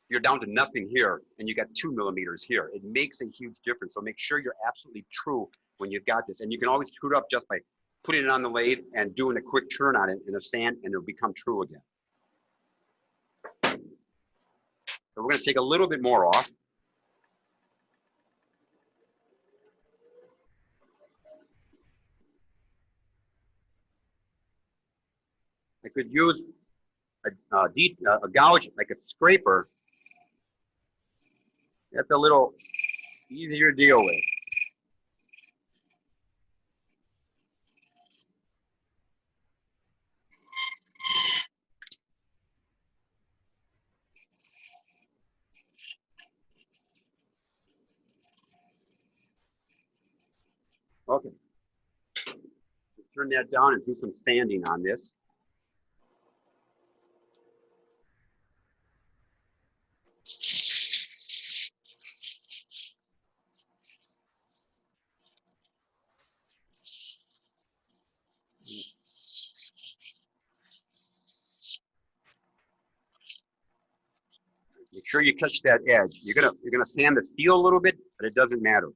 you're down to nothing here, and you got 2 millimeters here. It makes a huge difference. So make sure you're absolutely true when you've got this, and you can always screw it up just by putting it on the lathe and doing a quick turn on it in the sand, and it'll become true again. So we're going to take a little bit more off. I could use a gouge, like a scraper. That's a little easier to deal with. Okay. Turn that down and do some sanding on this. Make sure you catch that edge. You're gonna sand the steel a little bit, but it doesn't matter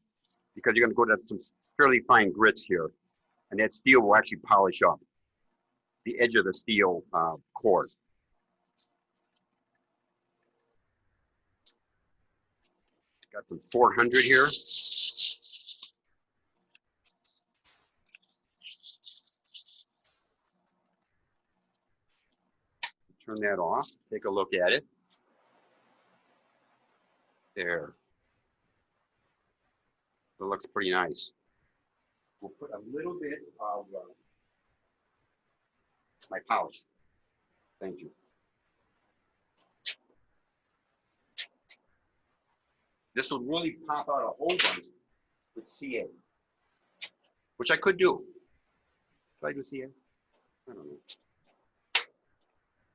because you're gonna go to some fairly fine grits here, and that steel will actually polish up the edge of the steel core. Got some 400 here. Turn that off. Take a look at it. There. It looks pretty nice. We'll put a little bit of my polish. Thank you. This would really pop out a whole bunch with CA, which I could do. Could I do CA? I don't know.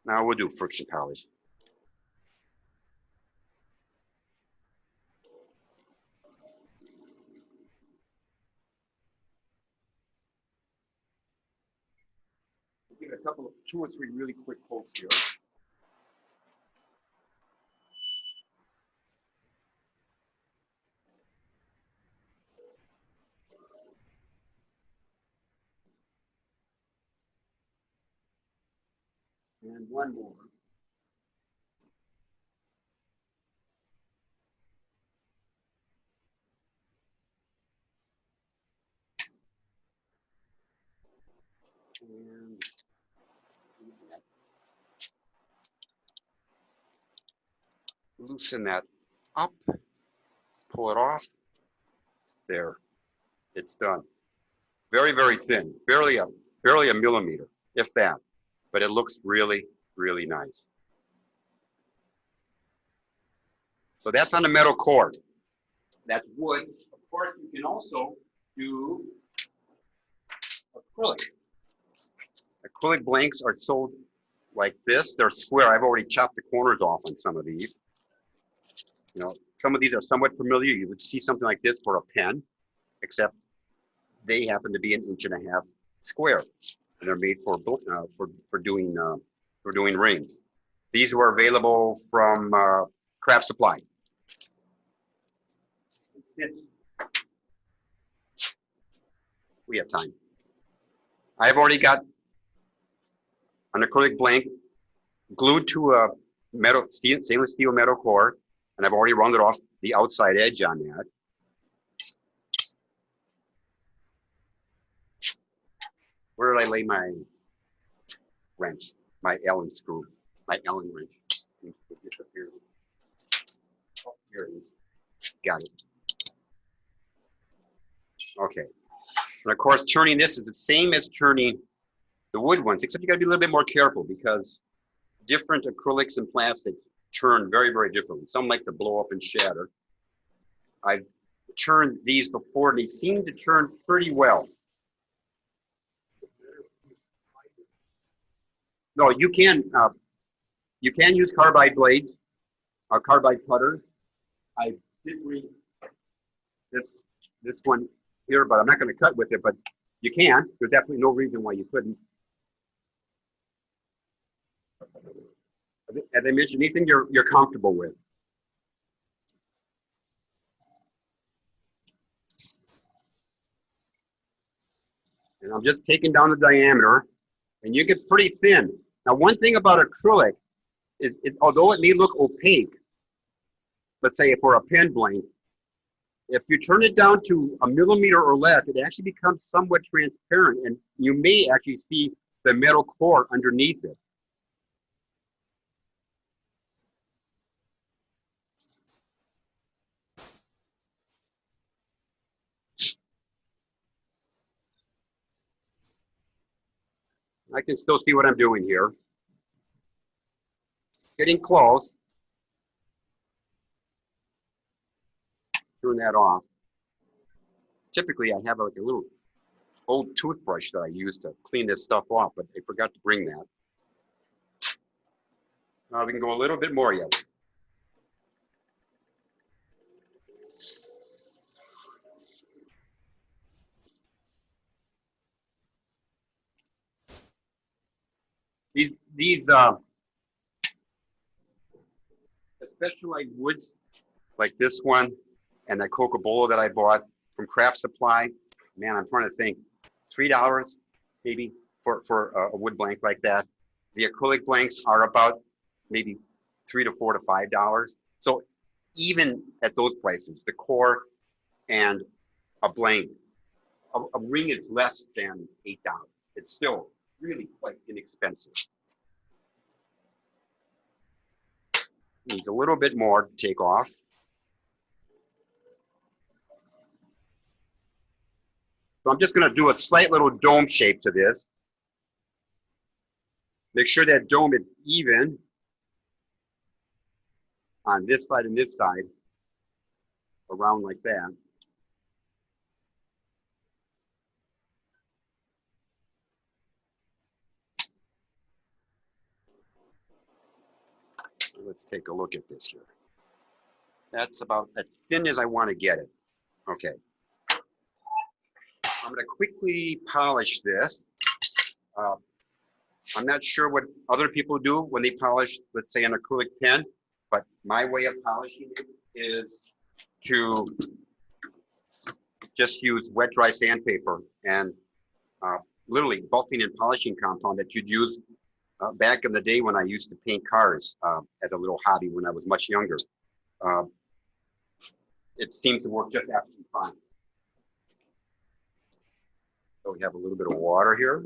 Now we'll do friction polish. Give it a couple of 2 or 3 really quick coats here. And one more. And loosen that up, pull it off. There, it's done. Very, very thin, barely a millimeter, if that. But it looks really, really nice. So that's on the metal core. That's wood. Of course, you can also do acrylic. Acrylic blanks are sold like this. They're square. I've already chopped the corners off on some of these. You know, some of these are somewhat familiar. You would see something like this for a pen, except they happen to be 1.5 inches square, and they're made for doing rings. These were available from Craft Supply. We have time. I've already got an acrylic blank glued to a stainless steel metal core, and I've already rounded off the outside edge on that. Where did I lay my wrench? My Allen screw, my Allen wrench. Oh, here it is. Got it. Okay. And of course, turning this is the same as turning the wood ones, except you got to be a little bit more careful because different acrylics and plastics turn very, very differently. Some like to blow up and shatter. I've turned these before and they seem to turn pretty well. No, you can use carbide blades or carbide cutters. I did read this one here, but I'm not going to cut with it, but you can. There's absolutely no reason why you couldn't. As I mentioned, anything you're comfortable with. And I'm just taking down the diameter, and you get pretty thin. Now, one thing about acrylic is, although it may look opaque, let's say for a pen blank, if you turn it down to 1 millimeter or less, it actually becomes somewhat transparent, and you may actually see the metal core underneath it. I can still see what I'm doing here. Getting close. Turn that off. Typically, I have like a little old toothbrush that I use to clean this stuff off, but I forgot to bring that. Now we can go a little bit more yet. These specialized woods like this one and that Coca-Cola that I bought from Craft Supply, man, I'm trying to think, $3 maybe for a wood blank like that. The acrylic blanks are about maybe $3 to $4 to $5. So even at those prices, the core and a blank, a ring is less than $8. It's still really quite inexpensive. Needs a little bit more to take off. So I'm just going to do a slight little dome shape to this. Make sure that dome is even on this side and this side, around like that. Let's take a look at this here. That's about as thin as I want to get it. Okay. I'm going to quickly polish this. I'm not sure what other people do when they polish, let's say, an acrylic pen, but my way of polishing it is to just use wet dry sandpaper and literally buffing and polishing compound that you'd use back in the day when I used to paint cars as a little hobby when I was much younger. It seemed to work just absolutely fine. So we have a little bit of water here.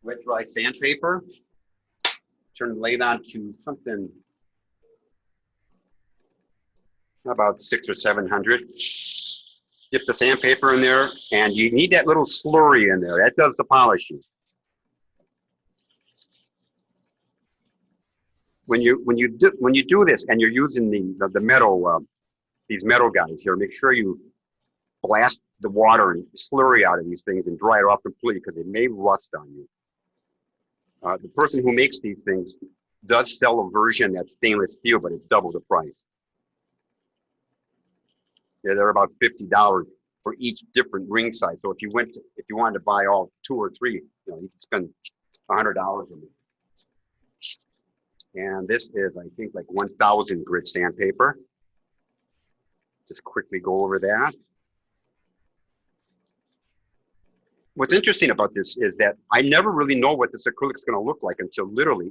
Wet dry sandpaper. Turn the lathe on to something about 600 or 700. Just dip the sandpaper in there, and you need that little slurry in there. That does the polishing. When you do this and you're using the metal these metal guys here, make sure you blast the water and slurry out of these things and dry it off completely because it may rust on you. The person who makes these things does sell a version that's stainless steel, but it's double the price. Yeah, they're about $50 for each different ring size. So if you wanted to buy all 2 or 3, you could spend $100 on it. And this is, I think, like 1,000 grit sandpaper. Just quickly go over that. What's interesting about this is that I never really know what this acrylic is going to look like until literally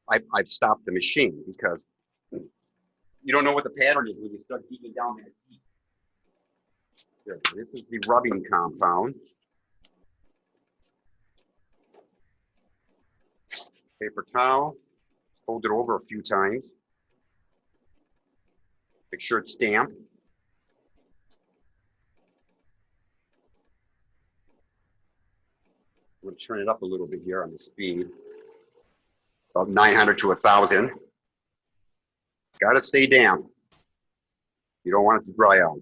I've stopped the machine, because you don't know what the pattern is when you start beating down that heat. This is the rubbing compound. Paper towel, fold it over a few times. Make sure it's damp. I'm going to turn it up a little bit here on the speed. About 900 to 1,000. Got to stay damp. You don't want it to dry out.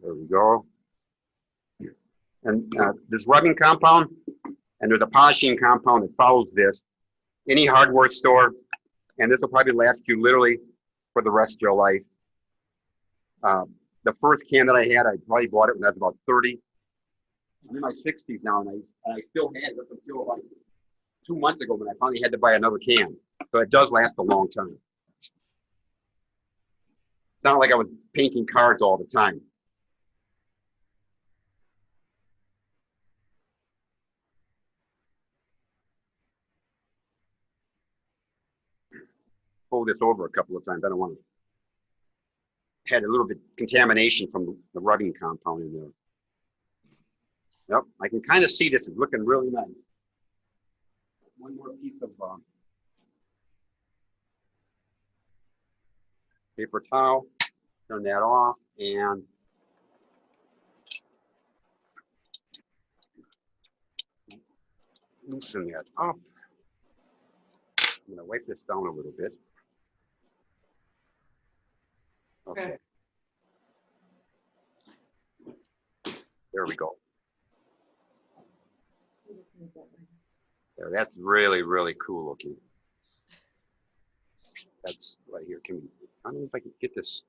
There we go. And this rubbing compound, and there's a polishing compound that follows this. Any hardware store, and this will probably last you literally for the rest of your life. The first can that I had, I probably bought it when I was about 30. I'm in my 60s now, and I still had it up until about 2 months ago when I finally had to buy another can. So it does last a long time. It's not like I was painting cars all the time. Fold this over a couple of times. I don't want to. Had a little bit contamination from the rubbing compound in there. Yep, I can kind of see this is looking really nice. One more piece of paper towel. Turn that off and loosen that up. I'm going to wipe this down a little bit. Okay. There we go. There, that's really, really cool looking. That's right here. I don't know if I can get this.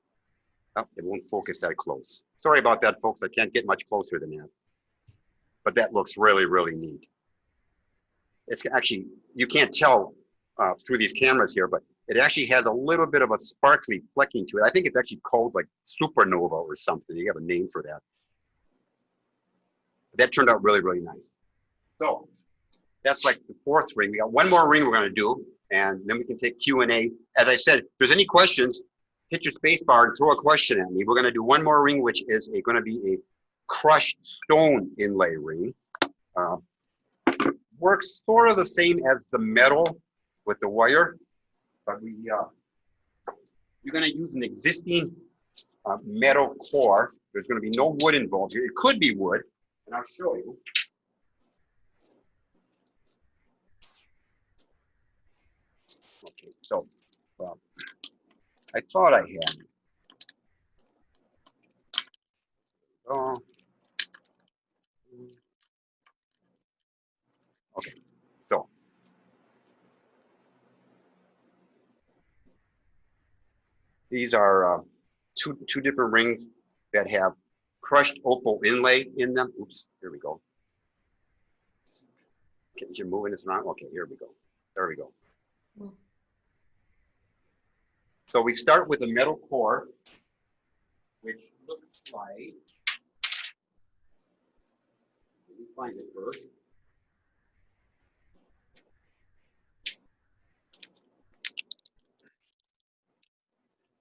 Oh, it won't focus that close. Sorry about that, folks. I can't get much closer than that. But that looks really, really neat. It's actually, you can't tell through these cameras here, but it actually has a little bit of a sparkly flecking to it. I think it's actually called like supernova or something. You have a name for that. That turned out really, really nice. So that's like the 4th ring. We got one more ring we're going to do, and then we can take Q&A. As I said, if there's any questions, hit your space bar and throw a question at me. We're going to do one more ring, which is going to be a crushed stone inlay ring. Works sort of the same as the metal with the wire, but you're going to use an existing metal core. There's going to be no wood involved here. It could be wood, and I'll show you. Okay, so I thought I had. Okay, so these are two different rings that have crushed opal inlay in them. Oops, here we go. Okay, you're moving this around. Okay, here we go. There we go. So we start with a metal core, which looks like, let me find it first.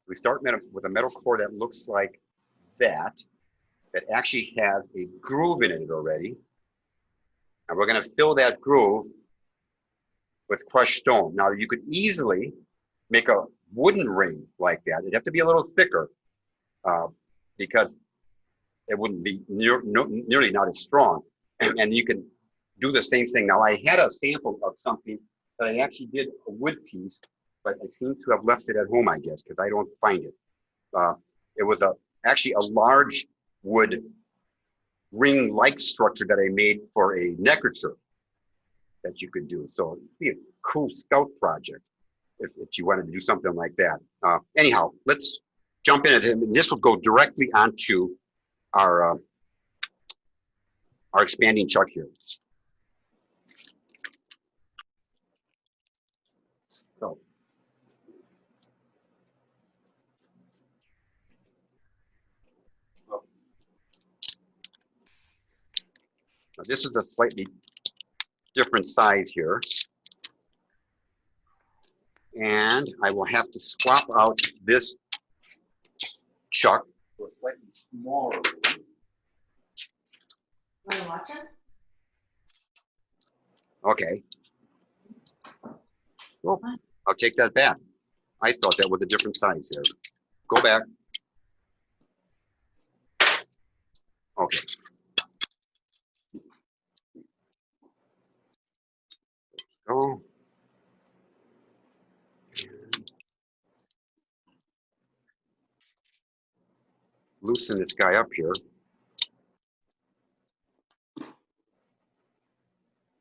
We start with a metal core that looks like that actually has a groove in it already. And we're going to fill that groove with crushed stone. Now, you could easily make a wooden ring like that. It'd have to be a little thicker because it wouldn't be nearly not as strong. And you can do the same thing. Now, I had a sample of something that I actually did a wood piece, but I seem to have left it at home, I guess, because I don't find it. It was actually a large wood ring-like structure that I made for a neckerchief that you could do. So it'd be a cool scout project if you wanted to do something like that. Anyhow, let's jump in, and this will go directly onto our expanding chuck here. So now this is a slightly different size here. And I will have to swap out this chuck for a slightly smaller one. Want to watch it? Okay. Well, I'll take that back. I thought that was a different size there. Go back. Okay. Go. Loosen this guy up here.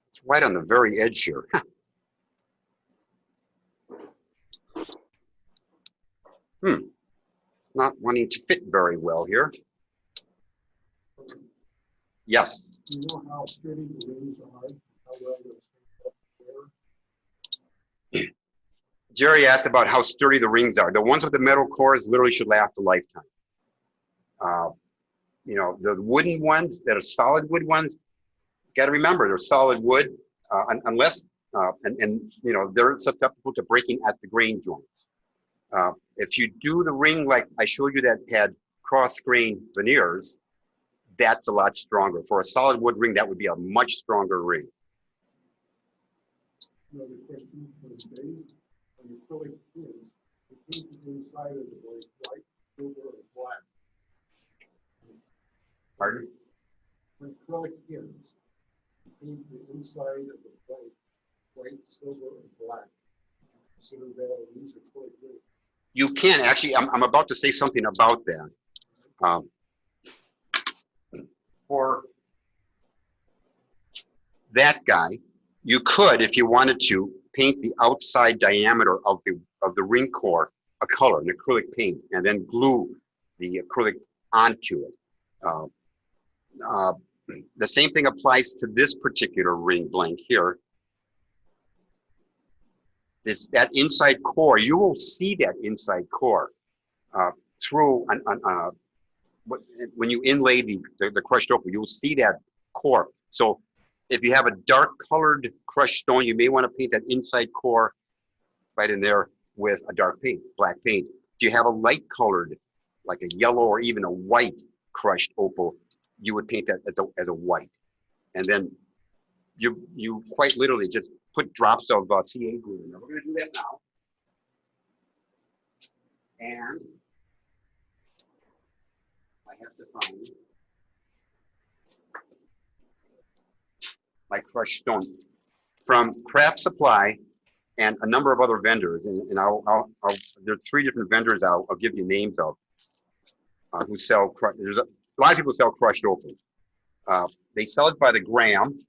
It's right on the very edge here. Not wanting to fit very well here. Yes. Do you know how sturdy the rings are? How well they'll stand up there? Jerry asked about how sturdy the rings are. The ones with the metal cores literally should last a lifetime. You know, the wooden ones that are solid wood ones, you got to remember they're solid wood unless, and you know, they're susceptible to breaking at the grain joints. If you do the ring like I showed you that had cross grain veneers, that's a lot stronger. For a solid wood ring, that would be a much stronger ring. Another question for Dave. On the acrylic pins, the paint the inside of the blade white, silver, or black. Pardon? On acrylic pins, paint the inside of the blade white, silver, or black. Consider that a use acrylic paint. You can actually. I'm about to say something about that. For that guy, you could, if you wanted to, paint the outside diameter of the ring core a color, an acrylic paint, and then glue the acrylic onto it. The same thing applies to this particular ring blank here. That inside core, you will see that inside core through when you inlay the crushed opal, you'll see that core. So if you have a dark colored crushed stone, you may want to paint that inside core right in there with a dark paint, black paint. If you have a light colored, like a yellow or even a white crushed opal, you would paint that as a white. And then you quite literally just put drops of CA glue in there. We're going to do that now. And I have to find my crushed stone from Craft Supply and a number of other vendors. And there's 3 different vendors I'll give you names of who sell. There's a lot of people sell crushed opal. They sell it by the gram,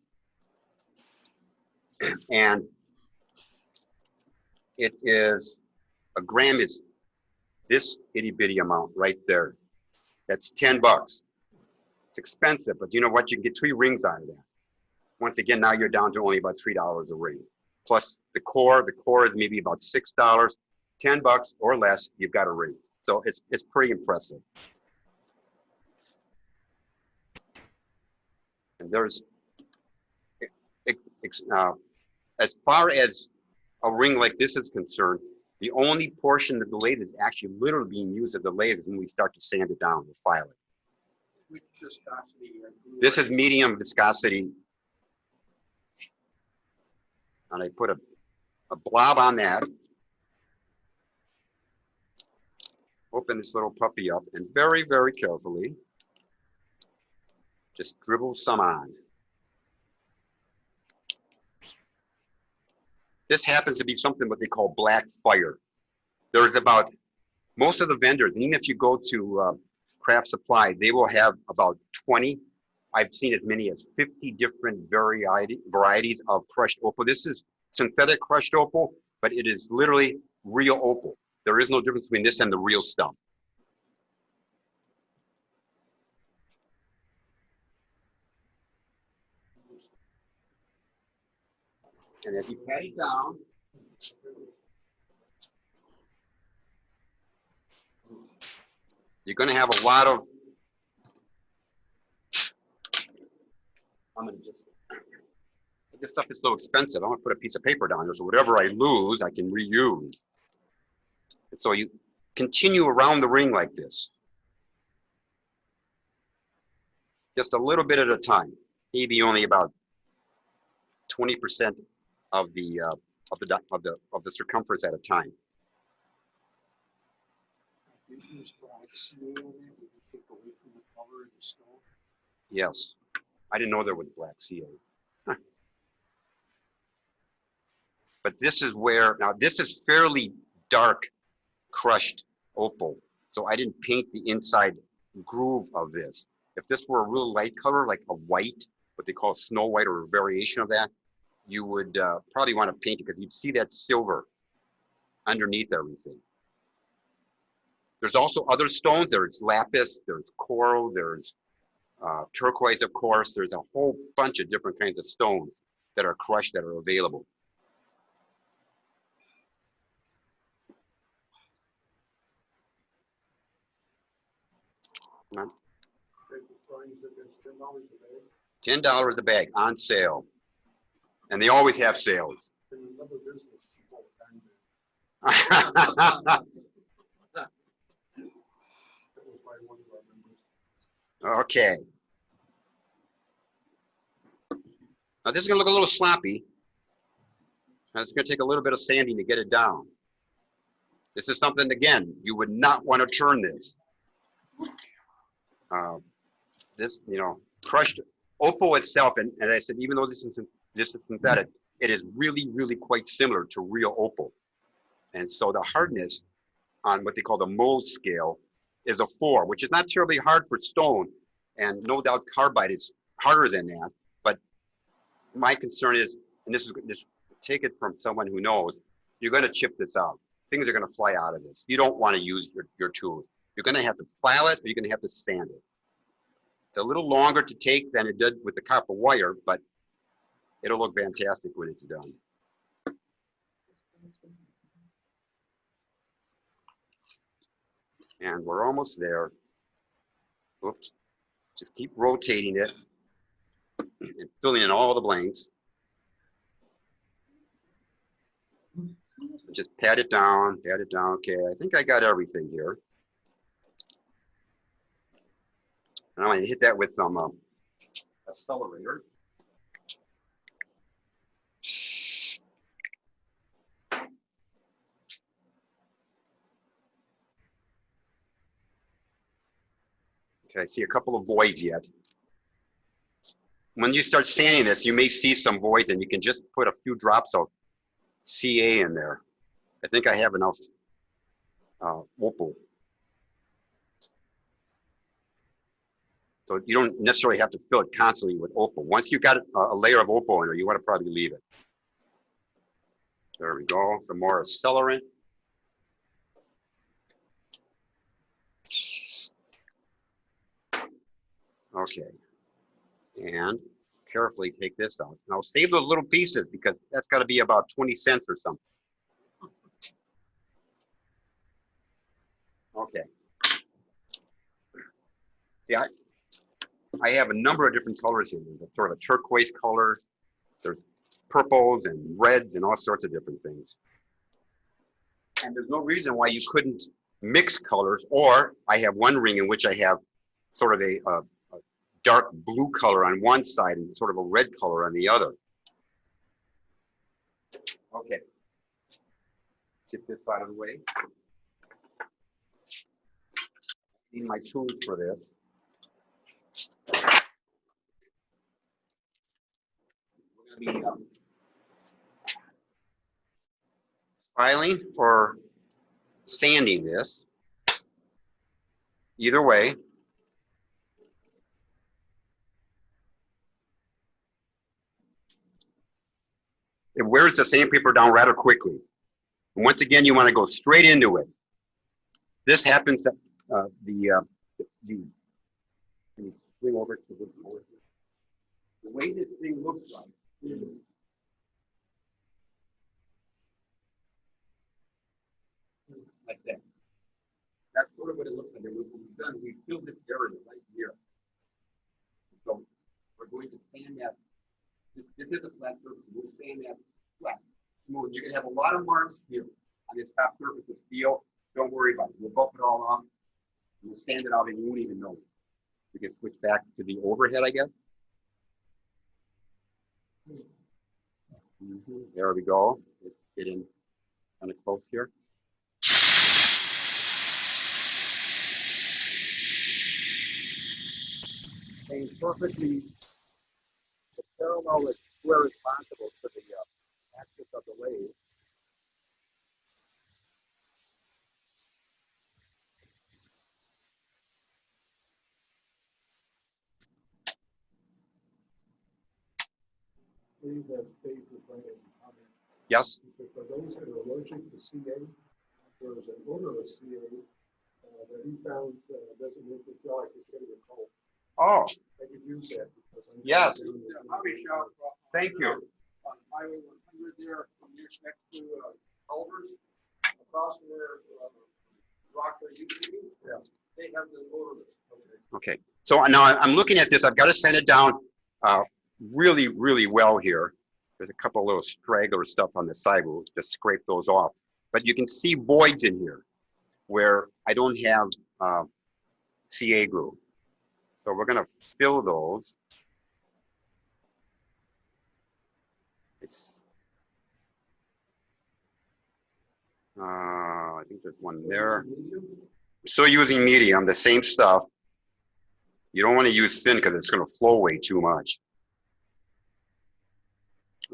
and it is a gram is this itty bitty amount right there. That's $10. It's expensive, but you know what? You can get 3 rings out of that. Once again, now you're down to only about $3 a ring. Plus the core is maybe about $6, $10 or less, you've got a ring. So it's pretty impressive. And there's, as far as a ring like this is concerned, the only portion of the lathe is actually literally being used as a lathe is when we start to sand it down or file it. Which viscosity? This is medium viscosity And I put a blob on that. Open this little puppy up and very, very carefully just dribble some on. This happens to be something what they call black fire. There's about, most of the vendors, even if you go to Craft Supply, they will have about 20, I've seen as many as 50 different varieties of crushed opal. This is synthetic crushed opal, but it is literally real opal. There is no difference between this and the real stuff. And if you pat it down, you're going to have a lot of, I'm going to just, this stuff is so expensive. I'm going to put a piece of paper down there, so whatever I lose, I can reuse. And so you continue around the ring like this. Just a little bit at a time, maybe only about 20% of the circumference at a time. If you use black seal in it, would you take away from the color of the stone? Yes, I didn't know there was black seal. But this is where, now this is fairly dark crushed opal. So I didn't paint the inside groove of this. If this were a real light color, like a white, what they call snow white or a variation of that, you would probably want to paint it because you'd see that silver underneath everything. There's also other stones. There's lapis, there's coral, there's turquoise, of course. There's a whole bunch of different kinds of stones that are crushed that are available. Come on. $10 a bag on sale. And they always have sales. Okay. Now this is going to look a little sloppy. And it's going to take a little bit of sanding to get it down. This is something, again, you would not want to turn this. This, you know, crushed opal itself, and I said, even though this is synthetic, it is really, really quite similar to real opal. And so the hardness on what they call the mold scale is a 4, which is not terribly hard for stone. And no doubt carbide is harder than that. But my concern is, and this is take it from someone who knows, you're going to chip this out. Things are going to fly out of this. You don't want to use your tools. You're going to have to file it, or you're going to have to sand it. It's a little longer to take than it did with the copper wire, but it'll look fantastic when it's done. And we're almost there. Oops. Just keep rotating it and filling in all the blanks. Just pat it down, pat it down. Okay, I think I got everything here. And I'm going to hit that with some accelerator. Okay, I see a couple of voids yet. When you start sanding this, you may see some voids, and you can just put a few drops of CA in there. I think I have enough opal. So you don't necessarily have to fill it constantly with opal. Once you've got a layer of opal in there, you want to probably leave it. There we go. Some more accelerant. Okay. And carefully take this out. Now save those little pieces because that's got to be about 20 cents or something. Okay. Yeah, I have a number of different colors here. There's a sort of a turquoise color. There's purples and reds and all sorts of different things. And there's no reason why you couldn't mix colors, or I have one ring in which I have sort of a dark blue color on one side and sort of a red color on the other. Okay. Get this out of the way. Need my tools for this. We're going to be filing or sanding this. Either way. It wears the sandpaper down rather quickly. And once again, you want to go straight into it. This happens to swing over to the way this thing looks like is like that. That's sort of what it looks like. And what we've done, we filled this area right here. So we're going to sand that. This is a flat surface. We're sand that flat, smooth. You're gonna have a lot of marks here on this top surface of steel. Don't worry about it. We'll buff it all off. We'll sand it out, and you won't even know. We can switch back to the overhead, I guess. There we go. Let's get in kind of close here. Staying perfectly parallel as square as possible to the axis of the lathe. Leave that space with my comment. Yes. For those that are allergic to CA, there is an odor of CA that he found doesn't make it feel like it's getting a cold. Oh, I could use that. Because I'm yes. Hobby shop. Thank you. On Highway 100 there, from next to Culver's, across from where Rockford used to be. Yeah. They have the odorless. Okay. So now I'm looking at this. I've got to sand it down really, really well here. There's a couple little straggler stuff on the side. We'll just scrape those off. But you can see voids in here where I don't have CA glue. So we're going to fill those. I think there's one there. We're still using medium, the same stuff. You don't want to use thin because it's going to flow away too much.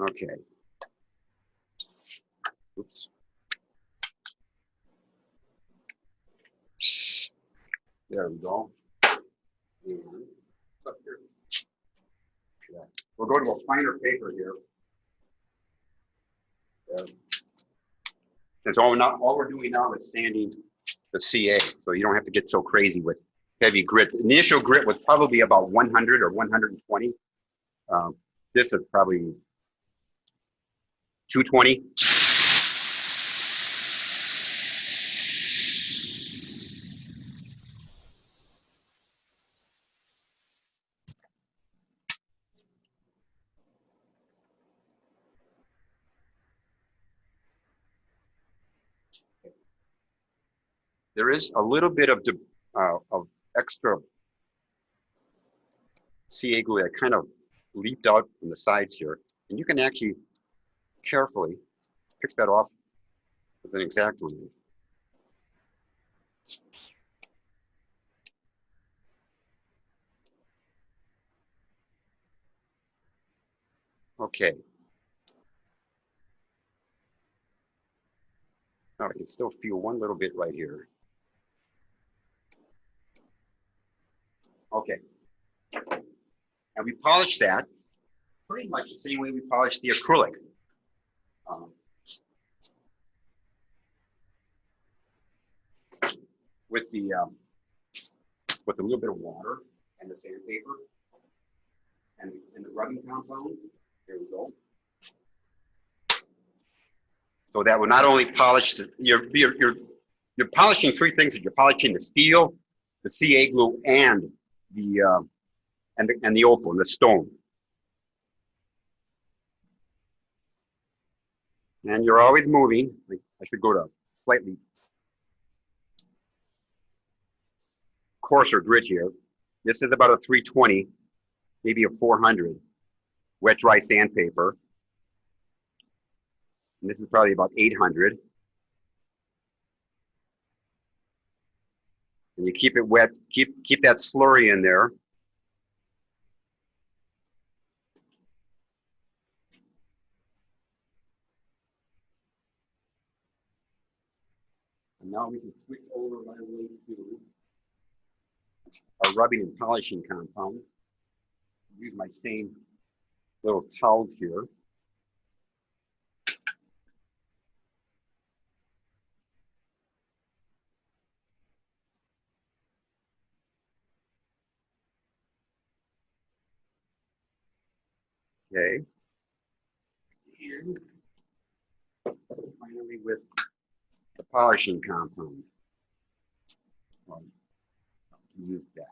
Okay. Oops. There we go. And up here. Yeah. We'll go to a finer paper here. Because all we're doing now is sanding the CA, so you don't have to get so crazy with heavy grit. The initial grit was probably about 100 or 120. This is probably 220. There is a little bit of extra CA glue that kind of leaped out on the sides here. And you can actually carefully pick that off with an X-Acto knife. Okay. Now I can still feel one little bit right here. Okay. And we polish that pretty much the same way we polish the acrylic. With a little bit of water and the sandpaper and the rubbing compound. There we go. So that will not only polish you're polishing three things. You're polishing the steel, the CA glue, and the opal, the stone. And you're always moving. I should go to slightly coarser grit here. This is about a 320, maybe a 400 wet dry sandpaper. And this is probably about 800. And you keep it wet, keep that slurry in there. And now we can switch over right away to our rubbing and polishing compound. Use my same little towels here. Okay. And finally with the polishing compound. Well, use that.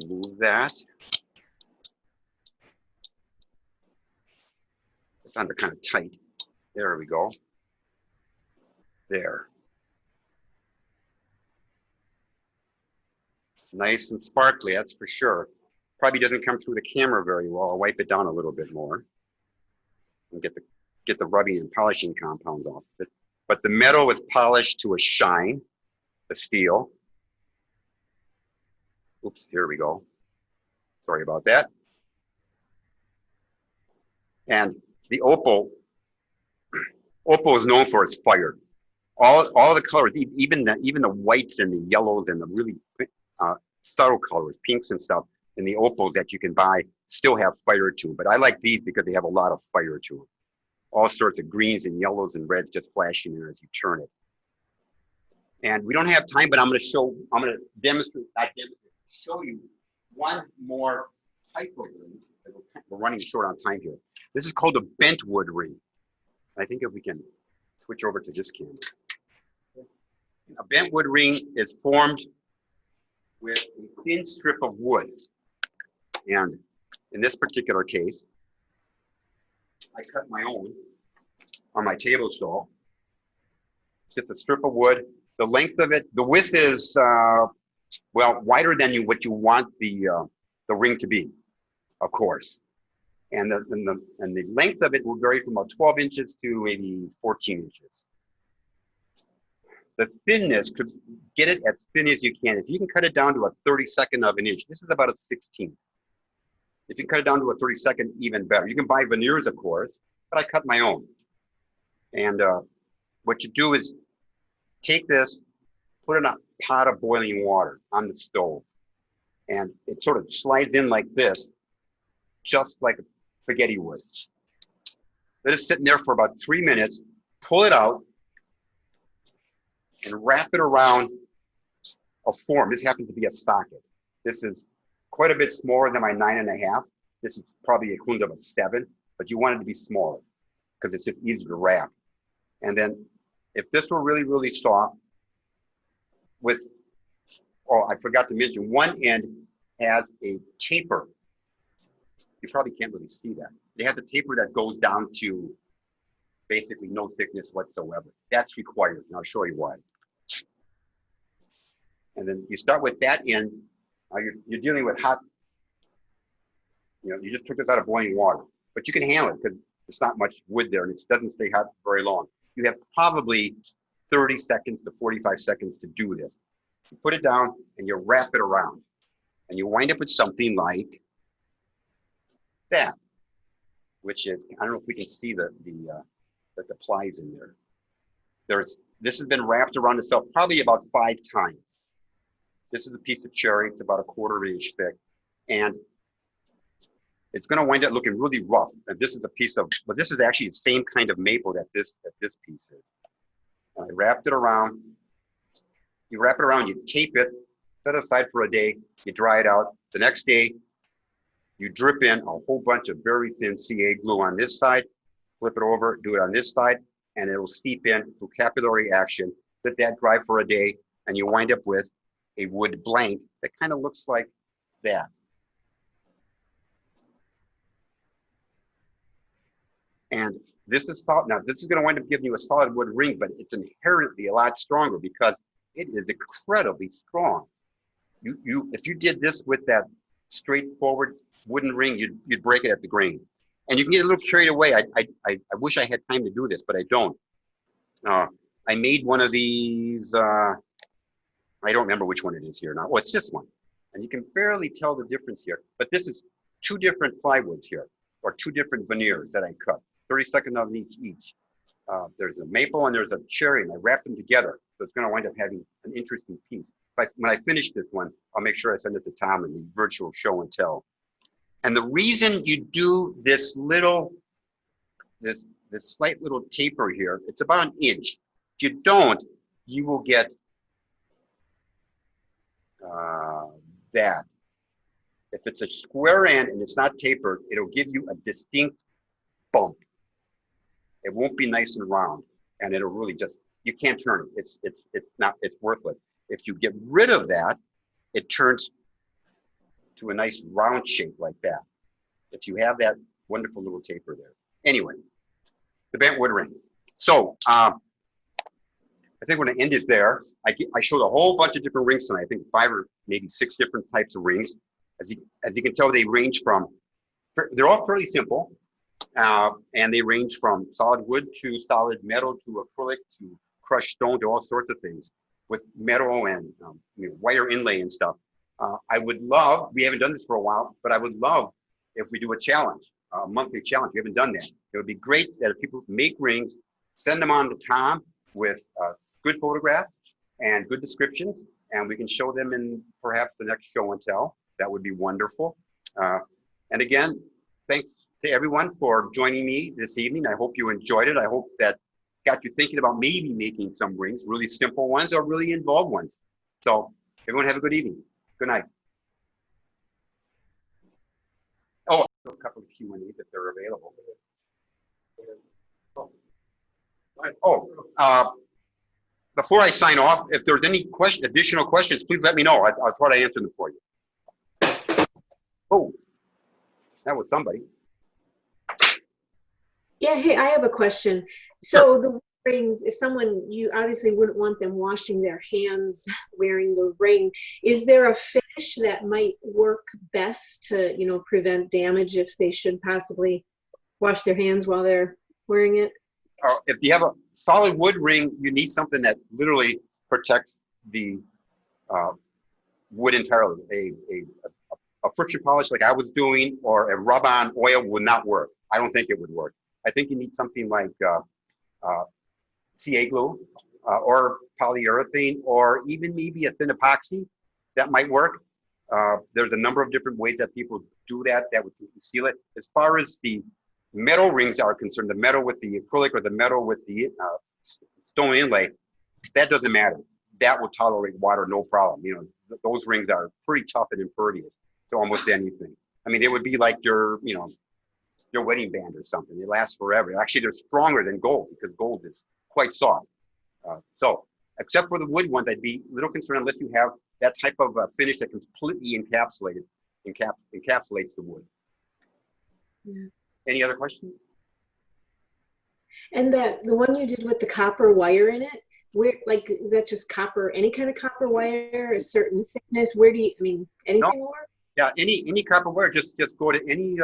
Remove that. It's under kind of tight. There we go. There. Nice and sparkly, that's for sure. Probably doesn't come through the camera very well. I'll wipe it down a little bit more and get the rubbing and polishing compound off it. But the metal is polished to a shine, the steel. Oops, here we go. Sorry about that. And the opal is known for its fire. All the colors, even the whites and the yellows and the really subtle colors, pinks and stuff, and the opals that you can buy still have fire to them. But I like these because they have a lot of fire to them. All sorts of greens and yellows and reds just flashing in as you turn it. And we don't have time, but I'm going to show you one more type of ring. We're running short on time here. This is called a bent wood ring. I think if we can switch over to this camera. A bent wood ring is formed with a thin strip of wood. And in this particular case, I cut my own on my table saw. It's just a strip of wood. The length of it, the width is, well, wider than what you want the ring to be, of course. And the length of it will vary from about 12 inches to maybe 14 inches. The thinness, could get it as thin as you can. If you can cut it down to a 32nd of an inch, this is about a 16th. If you cut it down to a 32nd, even better. You can buy veneers, of course, but I cut my own. And what you do is take this, put it in a pot of boiling water on the stove, and it sort of slides in like this, just like spaghetti would. Let it sit in there for about 3 minutes, pull it out, and wrap it around a form. This happens to be a socket. This is quite a bit smaller than my 9.5. This is probably equivalent of a 7, but you want it to be smaller because it's just easier to wrap. And then if this were really, really soft, I forgot to mention, one end has a taper. You probably can't really see that. It has a taper that goes down to basically no thickness whatsoever. That's required, and I'll show you why. And then you start with that end. You're dealing with hot, you just took this out of boiling water, but you can handle it because there's not much wood there and it doesn't stay hot for very long. You have probably 30 seconds to 45 seconds to do this. You put it down and you wrap it around and you wind up with something like that, which is, I don't know if we can see the plies in there. This has been wrapped around itself probably about 5 times. This is a piece of cherry. It's about a 1/4 inch thick. And it's going to wind up looking really rough. And this is a piece of, but this is actually the same kind of maple that this piece is. And I wrapped it around. You wrap it around, you tape it, set it aside for a day, you dry it out. The next day, you drip in a whole bunch of very thin CA glue on this side, flip it over, do it on this side, and it will seep in through capillary action. Let that dry for a day, and you wind up with a wood blank that kind of looks like that. And this is now this is going to wind up giving you a solid wood ring, but it's inherently a lot stronger because it is incredibly strong. If you did this with that straightforward wooden ring, you'd break it at the grain. And you can get a little carried away. I wish I had time to do this, but I don't. I made one of these. I don't remember which one it is here now. Oh, it's this one. And you can barely tell the difference here. But this is 2 different plywoods here, or 2 different veneers that I cut. 32nd of each. There's a maple and there's a cherry, and I wrapped them together. So it's going to wind up having an interesting piece. When I finish this one, I'll make sure I send it to Tom in the virtual show and tell. And the reason you do this little, this slight little taper here, it's about 1 inch. If you don't, you will get that. If it's a square end and it's not tapered, it'll give you a distinct bump. It won't be nice and round, and it'll really just, you can't turn it. It's worthless. If you get rid of that, it turns to a nice round shape like that. If you have that wonderful little taper there. Anyway, the bent wood ring. So I think we're gonna end it there. I showed a whole bunch of different rings tonight. I think 5 or maybe 6 different types of rings. As you can tell, they range from, they're all fairly simple. And they range from solid wood to solid metal to acrylic to crushed stone to all sorts of things with metal and wire inlay and stuff. I would love, we haven't done this for a while, but I would love if we do a challenge, a monthly challenge. We haven't done that. It would be great that if people make rings, send them on to Tom with good photographs and good descriptions, and we can show them in perhaps the next show and tell. That would be wonderful. And again, thanks to everyone for joining me this evening. I hope you enjoyed it. I hope that got you thinking about maybe making some rings, really simple ones or really involved ones. So everyone have a good evening. Good night. Oh, a couple of Q&As if they're available. Before I sign off, if there's any additional questions, please let me know. I'll try to answer them for you. Oh, that was somebody. Yeah, hey, I have a question. So the rings, if someone, you obviously wouldn't want them washing their hands wearing the ring. Is there a finish that might work best to, prevent damage if they should possibly wash their hands while they're wearing it? If you have a solid wood ring, you need something that literally protects the wood entirely. A friction polish like I was doing or a rub-on oil would not work. I don't think it would work. I think you need something like CA glue or polyurethane or even maybe a thin epoxy. That might work. There's a number of different ways that people do that would seal it. As far as the metal rings are concerned, the metal with the acrylic or the metal with the stone inlay, that doesn't matter. That will tolerate water, no problem. Those rings are pretty tough and impervious to almost anything. I mean, they would be like your wedding band or something. They last forever. Actually, they're stronger than gold because gold is quite soft. So, except for the wood ones, I'd be a little concerned unless you have that type of finish that completely encapsulates the wood. Yeah. Any other questions? And the one you did with the copper wire in it, is that just copper, any kind of copper wire, a certain thickness? Anything more? Yeah, any copper wire, just go to any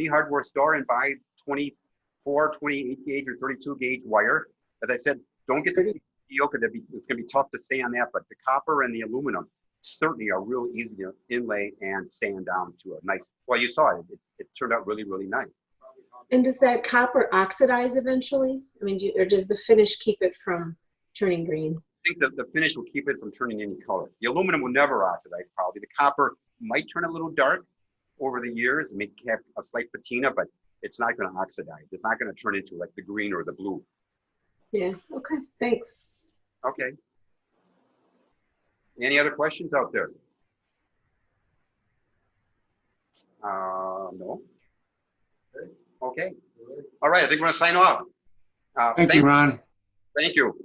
hardware store and buy 24, 28 gauge or 32 gauge wire. As I said, don't get the steel because it's going to be tough to stay on that, but the copper and the aluminum certainly are real easy to inlay and sand down to a nice, well, you saw it. It turned out really, really nice. And does that copper oxidize eventually? Or does the finish keep it from turning green? I think that the finish will keep it from turning any color. The aluminum will never oxidize probably. The copper might turn a little dark over the years and may have a slight patina, but it's not going to oxidize. It's not going to turn into like the green or the blue. Yeah, okay, thanks. Okay. Any other questions out there? No? Okay. All right, I think we're going to sign off. Thank you, Ron. Thank you.